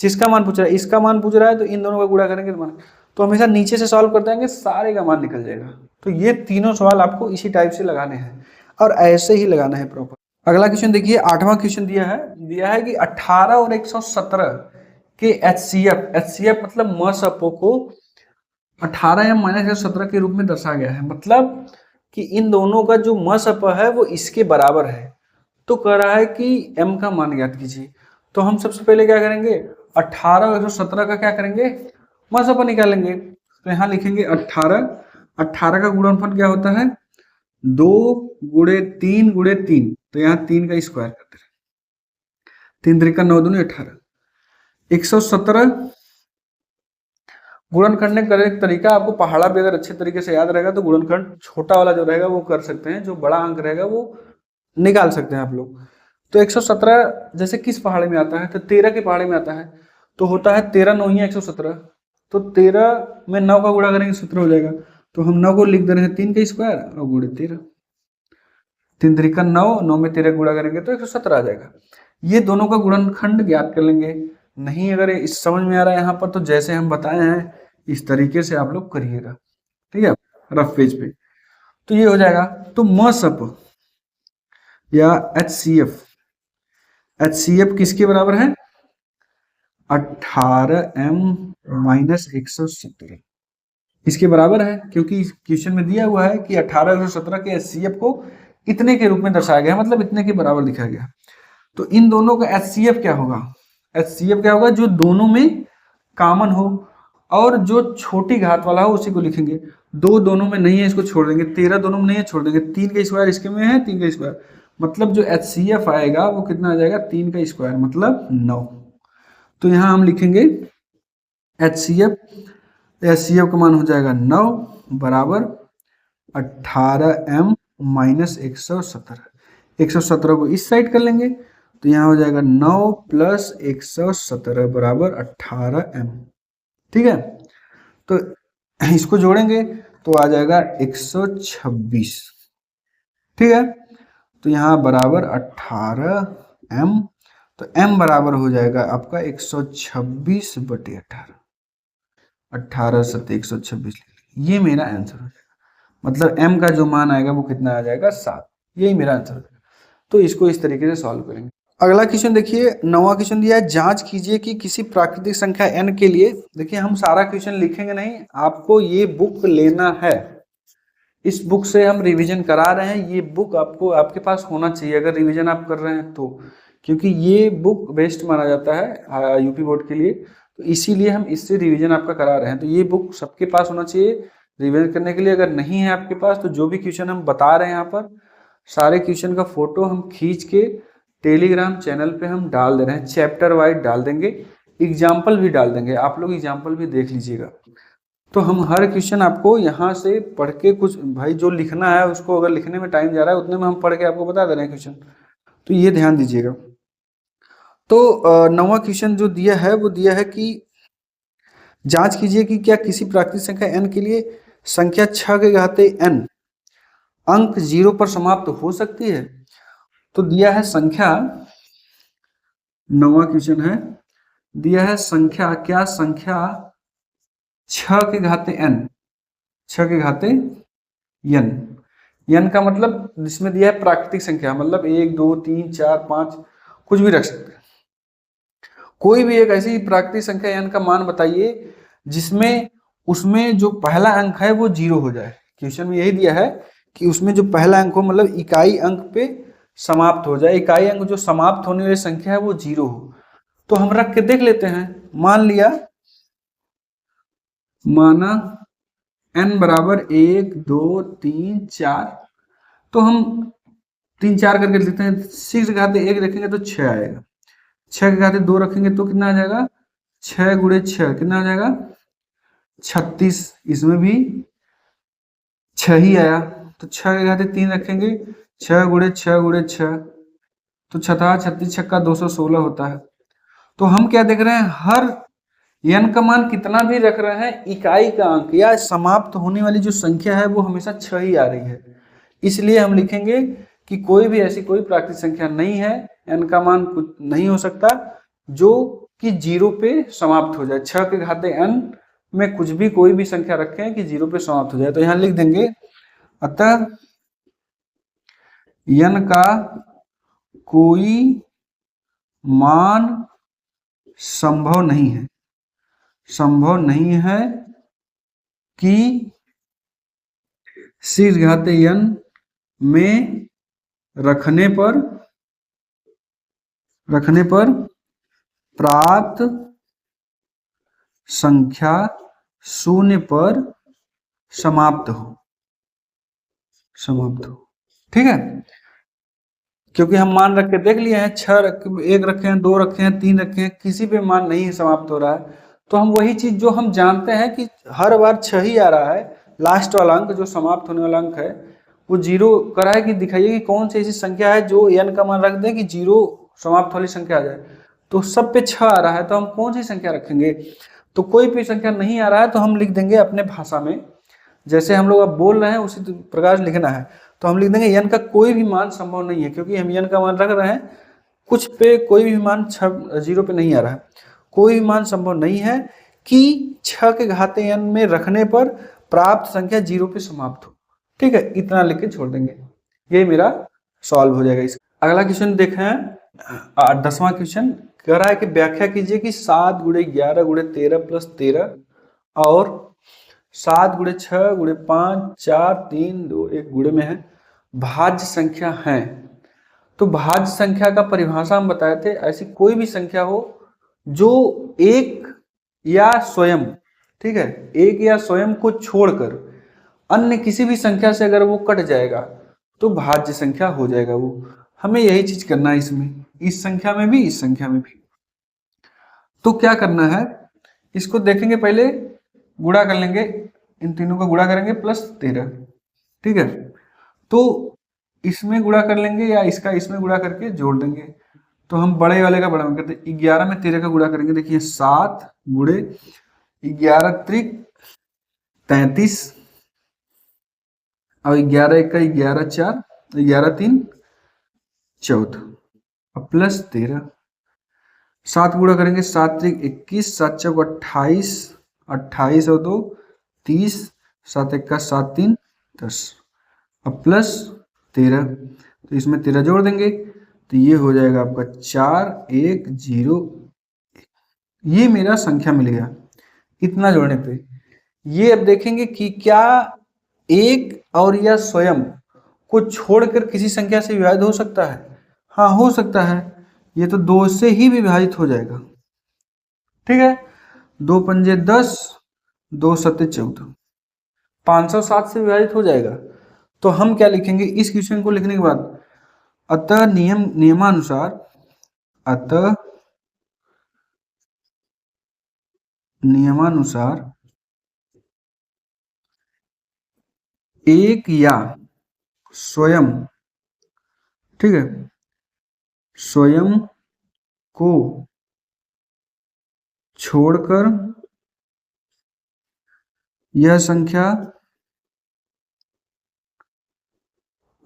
Speaker 1: जिसका मान पूछ रहा है, इसका मान पूछ रहा है, तो इन दोनों का गुणा करेंगे तो मान, तो हमेशा नीचे से सॉल्व कर देंगे, सारे का मान निकल जाएगा। तो ये तीनों सवाल आपको इसी टाइप से लगाने हैं और ऐसे ही लगाना है प्रॉपर। अगला क्वेश्चन देखिए, 8वां क्वेश्चन दिया है कि 18 और 117 के HCF मतलब मसअपों को 18m - 117 के रूप में दर्शाया गया है, मतलब कि इन दोनों का जो मसअप है वो इसके बराबर है। तो कह रहा है कि m का मान ज्ञात कीजिए, तो हम सबसे पहले क्या करेंगे, 18 और 117 का क्या करेंगे, मसअप निकालेंगे। तो यहाँ लिखेंगे 18 का गुणनफल क्या होता है, 2 गुणे 3 गुणे 3, तो यहाँ 3 का स्क्वायर करते हैं, 3 3 9 दूनी 18। 117 गुणनखंड का एक तरीका आपको पहाड़ा पे अगर अच्छे तरीके से याद रहेगा तो गुणनखंड छोटा वाला जो रहेगा वो कर सकते हैं, जो बड़ा अंक रहेगा वो निकाल सकते हैं आप लोग। तो 117 जैसे किस पहाड़े में आता है, तो 13 के पहाड़े में आता है, तो होता है 13 9 117, तो 13 में 9 का गुणा करेंगे 17 हो जाएगा, तो हम 9 को लिख दे रहे हैं 3 का स्क्वायर और गुणे 13, 3 3 का 9, 9 में 13 गुणा करेंगे तो 117 आ जाएगा। ये दोनों का गुणनखंड ज्ञात कर लेंगे। नहीं अगर इस समझ में आ रहा है यहाँ पर, तो जैसे हम बताए हैं इस तरीके से आप लोग करिएगा, ठीक है, रफ पेज पे। तो ये हो जाएगा। तो मसअप या HCF किसके बराबर है, 18m - 117 इसके बराबर है, क्योंकि क्वेश्चन में दिया हुआ है कि 18 117 के HCF को इतने के रूप में दर्शाया गया, मतलब इतने के बराबर दिखाया गया। तो इन दोनों का HCF क्या होगा, HCF क्या होगा, जो दोनों में कॉमन हो और जो छोटी घात वाला हो उसी को लिखेंगे। 2 दोनों में नहीं है, इसको छोड़ देंगे, 13 दोनों में नहीं है, छोड़ देंगे, 3 का स्क्वायर इसके में है, 3 का स्क्वायर, मतलब जो HCF आएगा वो कितना आ जाएगा, 3 का स्क्वायर मतलब 9। तो यहाँ हम लिखेंगे HCF का मान हो जाएगा 9 बराबर 18m - 117। 117 को इस साइड कर लेंगे तो यहाँ हो जाएगा 9 + 117 बराबर 18m, ठीक है। तो इसको जोड़ेंगे तो आ जाएगा 126, ठीक है। तो यहाँ बराबर 18m, तो m बराबर हो जाएगा आपका 126/18, 18 × 126, ये मेरा आंसर हो जाएगा। मतलब m का जो मान आएगा वो कितना आ जाएगा, 7, यही मेरा आंसर हो जाएगा। तो इसको इस तरीके से सॉल्व करेंगे। अगला क्वेश्चन देखिए, 9वां क्वेश्चन दिया है, जांच कीजिए कि किसी प्राकृतिक संख्या n के लिए, देखिए हम सारा क्वेश्चन लिखेंगे नहीं, आपको ये बुक लेना है, इस बुक से हम रिवीजन करा रहे हैं, ये बुक आपको आपके पास होना चाहिए अगर रिवीजन आप कर रहे हैं तो, क्योंकि ये बुक बेस्ट माना जाता है यूपी बोर्ड के लिए, तो इसीलिए हम इससे रिवीजन आपका करा रहे हैं। तो ये बुक सबके पास होना चाहिए रिवीजन करने के लिए। अगर नहीं है आपके पास तो जो भी क्वेश्चन हम बता रहे हैं यहाँ पर, सारे क्वेश्चन का फोटो हम खींच के टेलीग्राम चैनल पे हम डाल दे रहे हैं, चैप्टर वाइज डाल देंगे, एग्जाम्पल भी डाल देंगे, आप लोग एग्जाम्पल भी देख लीजिएगा। तो हम हर क्वेश्चन आपको यहाँ से पढ़ के, कुछ भाई जो लिखना है उसको अगर लिखने में टाइम जा रहा है उतने में हम पढ़ के आपको बता दे रहे हैं क्वेश्चन, तो ये ध्यान दीजिएगा। तो 9वां क्वेश्चन जो दिया है वो दिया है कि जांच कीजिए कि क्या किसी प्राकृतिक संख्या n के लिए संख्या 6 के घाते n अंक 0 पर समाप्त हो सकती है। तो दिया है संख्या, 9वां क्वेश्चन है, दिया है संख्या, क्या संख्या 6 के घाते n, 6 के घाते n, n का मतलब जिसमें दिया है प्राकृतिक संख्या, मतलब 1 2 3 4 5 कुछ भी रख सकते हैं, कोई भी एक ऐसी प्राकृतिक संख्या n का मान बताइए जिसमें उसमें जो पहला अंक है वो 0 हो जाए। क्वेश्चन में यही दिया है कि उसमें जो पहला अंक हो मतलब इकाई अंक पे समाप्त हो जाए, इकाई अंक जो समाप्त होने वाली संख्या है वो 0 हो। तो हम रख के देख लेते हैं। मान लिया, माना n बराबर 1 2 3 4, तो हम 3 4 करके लिखते हैं। 6 के घाते 1 रखेंगे तो 6 आएगा, 6 के घाते 2 रखेंगे तो कितना आ जाएगा, 6 गुणे 6 कितना आ जाएगा 36, इसमें भी 6 ही आया। तो 6 के घाते 3 रखेंगे, 6 गुणे 6 गुणे 6, तो 6 36 छक्का 216 होता है। तो हम क्या देख रहे हैं, हर n का मान कितना भी रख रहे हैं, इकाई का अंक या समाप्त होने वाली जो संख्या है वो हमेशा 6 ही आ रही है। इसलिए हम लिखेंगे कि कोई भी ऐसी कोई प्राकृतिक संख्या नहीं है, n का मान कुछ नहीं हो सकता जो कि 0 पे समाप्त हो जाए। 6 के घाते n में कुछ भी कोई भी संख्या रखें कि 0 पे समाप्त हो जाए। तो यहां लिख देंगे, अतः n का कोई मान संभव नहीं है, संभव नहीं है कि 6 घाते n में रखने पर प्राप्त संख्या 0 पर समाप्त हो, ठीक है। क्योंकि हम मान रख के देख लिए हैं, 1 रखे हैं, 2 रखे हैं, 3 रखे हैं, किसी पे मान नहीं समाप्त हो रहा है। तो हम वही चीज जो हम जानते हैं कि हर बार 6 ही आ रहा है, लास्ट वाला अंक जो समाप्त होने वाला अंक है वो 0 करा है कि दिखाइए कि कौन सी ऐसी संख्या है जो n का मान रख दें कि 0 समाप्त वाली संख्या आ जाए। तो सब पे 6 आ रहा है, तो हम कौन सी संख्या रखेंगे। तो कोई भी संख्या नहीं आ रहा है तो हम लिख देंगे अपने भाषा में, जैसे हम लोग अब बोल रहे हैं उसी प्रकार लिखना है। तो हम लिख देंगे n का कोई भी मान संभव नहीं है, क्योंकि हम n का मान रख रहे हैं, कुछ पे कोई भी मान 0 पे नहीं आ रहा है। कोई भी मान संभव नहीं है कि 6 के घाते n में रखने पर प्राप्त संख्या 0 पे समाप्त हो, ठीक है। इतना लिख के छोड़ देंगे, ये मेरा सॉल्व हो जाएगा। अगला क्वेश्चन देखें, 10वां क्वेश्चन कह रहा है कि व्याख्या कीजिए कि 7 गुणे 11 गुणे 13 प्लस 13 और 7 गुणे 6 गुणे 5 4 3 2 1 गुणे में है, भाज्य संख्या है। तो भाज्य संख्या का परिभाषा हम बताए थे, ऐसी कोई भी संख्या हो जो एक या स्वयं, ठीक है, एक या स्वयं को छोड़कर अन्य किसी भी संख्या से अगर वो कट जाएगा तो भाज्य संख्या हो जाएगा वो। हमें यही चीज करना है इसमें, इस संख्या में भी, इस संख्या में भी। तो क्या करना है, इसको देखेंगे, पहले गुणा कर लेंगे, इन तीनों का गुणा करेंगे प्लस 13, ठीक है। तो इसमें गुणा कर लेंगे या इसका इसमें गुणा करके जोड़ देंगे। तो हम बड़े वाले का बड़ा करते हैं, 11 में 13 का गुणा करेंगे। देखिए 7 गुणे 11 त्रिक 33 और 11 एक का 11 4 11 3 14 और प्लस 13। 7 गुणा करेंगे, 7 त्रिक 21, 7 चौक 28, 28 और 2 30, 7 एक का 7 3 10 और प्लस 13। तो इसमें 13 जोड़ देंगे तो ये हो जाएगा आपका 4 1 0 1। ये मेरा संख्या मिल गया इतना जोड़ने पे। ये अब देखेंगे कि क्या एक और या स्वयं को छोड़कर किसी संख्या से विभाजित हो सकता है। हाँ हो सकता है, ये तो 2 से ही विभाजित हो जाएगा, ठीक है। 2 पंजे 10, 2 सत्ते 14, 507 से विभाजित हो जाएगा। तो हम क्या लिखेंगे इस क्वेश्चन को लिखने के बाद, अतः नियमानुसार एक या स्वयं, ठीक है, स्वयं को छोड़कर यह संख्या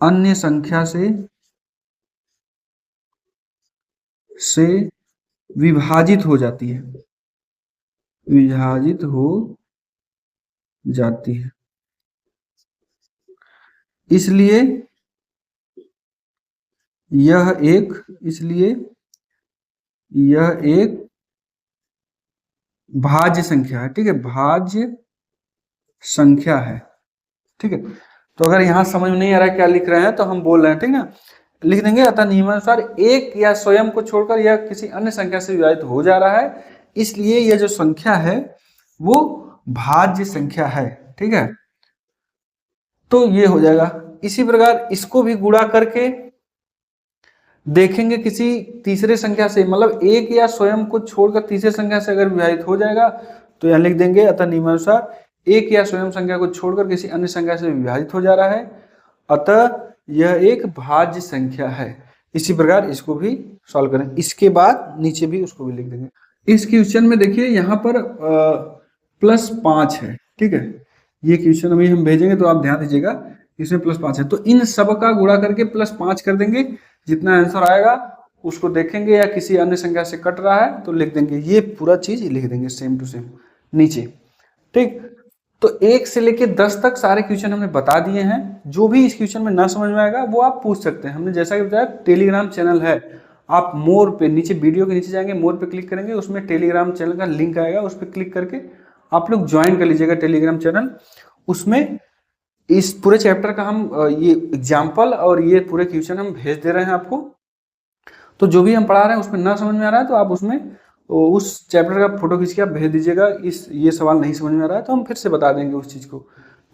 Speaker 1: अन्य संख्या से विभाजित हो जाती है, विभाजित हो जाती है। इसलिए यह एक भाज्य संख्या है, ठीक है, भाज्य संख्या है, ठीक है। तो अगर यहाँ समझ में नहीं आ रहा है क्या लिख रहे हैं तो हम बोल रहे हैं, ठीक ना, लिख देंगे अतः नियमानुसार एक या स्वयं को छोड़कर या किसी अन्य संख्या से विभाजित हो जा रहा है, इसलिए यह जो संख्या है वो भाज्य संख्या है। ठीक है, तो ये हो जाएगा। इसी प्रकार इसको भी गुणा करके देखेंगे किसी तीसरे संख्या से, मतलब एक या स्वयं को छोड़कर तीसरे संख्या से अगर विभाजित हो जाएगा तो यहां लिख देंगे अतः नियमानुसार एक या स्वयं संख्या को छोड़कर किसी अन्य संख्या से विभाजित हो जा रहा है, अतः यह एक भाज्य संख्या है। इसी प्रकार इसको भी सॉल्व करें, इसके बाद नीचे भी उसको भी लिख देंगे। इस क्वेश्चन में देखिए यहाँ पर +5 है। ठीक है, ये क्वेश्चन अभी हम भेजेंगे तो आप ध्यान दीजिएगा, इसमें +5 है, तो इन सब का गुणा करके +5 कर देंगे, जितना आंसर आएगा उसको देखेंगे या किसी अन्य संख्या से कट रहा है तो लिख देंगे, ये पूरा चीज लिख देंगे सेम टू सेम नीचे। ठीक, तो 1 से लेके 10 तक सारे क्वेश्चन हमने बता दिए हैं। जो भी इस क्वेश्चन में ना समझ में आएगा वो आप पूछ सकते हैं। हमने जैसा कि बताया टेलीग्राम चैनल है, आप मोर पे नीचे वीडियो के नीचे जाएंगे, मोर पे क्लिक करेंगे, उसमें टेलीग्राम चैनल का लिंक आएगा, उस पर क्लिक करके आप लोग ज्वाइन कर लीजिएगा टेलीग्राम चैनल। उसमें इस पूरे चैप्टर का हम ये एग्जाम्पल और ये पूरे क्वेश्चन हम भेज दे रहे हैं आपको। तो जो भी हम पढ़ा रहे हैं उसमें ना समझ में आ रहा है तो आप उसमें उस चैप्टर का फोटो खींच के आप भेज दीजिएगा, ये सवाल नहीं समझ में आ रहा है तो हम फिर से बता देंगे उस चीज को।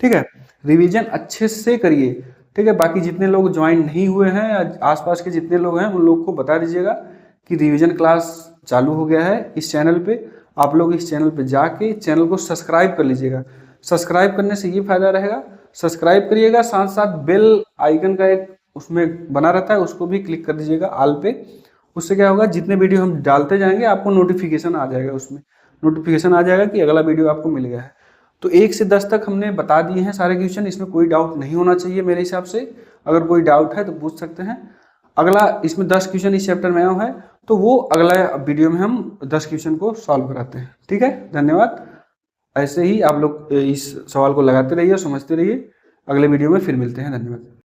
Speaker 1: ठीक है, रिवीजन अच्छे से करिए। ठीक है, बाकी जितने लोग ज्वाइन नहीं हुए हैं, आसपास के जितने लोग हैं उन लोग को बता दीजिएगा कि रिवीजन क्लास चालू हो गया है इस चैनल पे। आप लोग इस चैनल पे जाके चैनल को सब्सक्राइब कर लीजिएगा। सब्सक्राइब करने से ये फायदा रहेगा, सब्सक्राइब करिएगा, साथ साथ बेल आइकन का एक उसमें बना रहता है, उसको भी क्लिक कर दीजिएगा ऑल पे। उससे क्या होगा, जितने वीडियो हम डालते जाएंगे आपको नोटिफिकेशन आ जाएगा, उसमें नोटिफिकेशन आ जाएगा कि अगला वीडियो आपको मिल गया है। तो 1 से 10 तक हमने बता दिए हैं सारे क्वेश्चन, इसमें कोई डाउट नहीं होना चाहिए मेरे हिसाब से। अगर कोई डाउट है तो पूछ सकते हैं। अगला इसमें 10 क्वेश्चन इस चैप्टर में आया है तो वो अगला वीडियो में हम 10 क्वेश्चन को सॉल्व कराते हैं। ठीक है, धन्यवाद। ऐसे ही आप लोग इस सवाल को लगाते रहिए और समझते रहिए। अगले वीडियो में फिर मिलते हैं, धन्यवाद।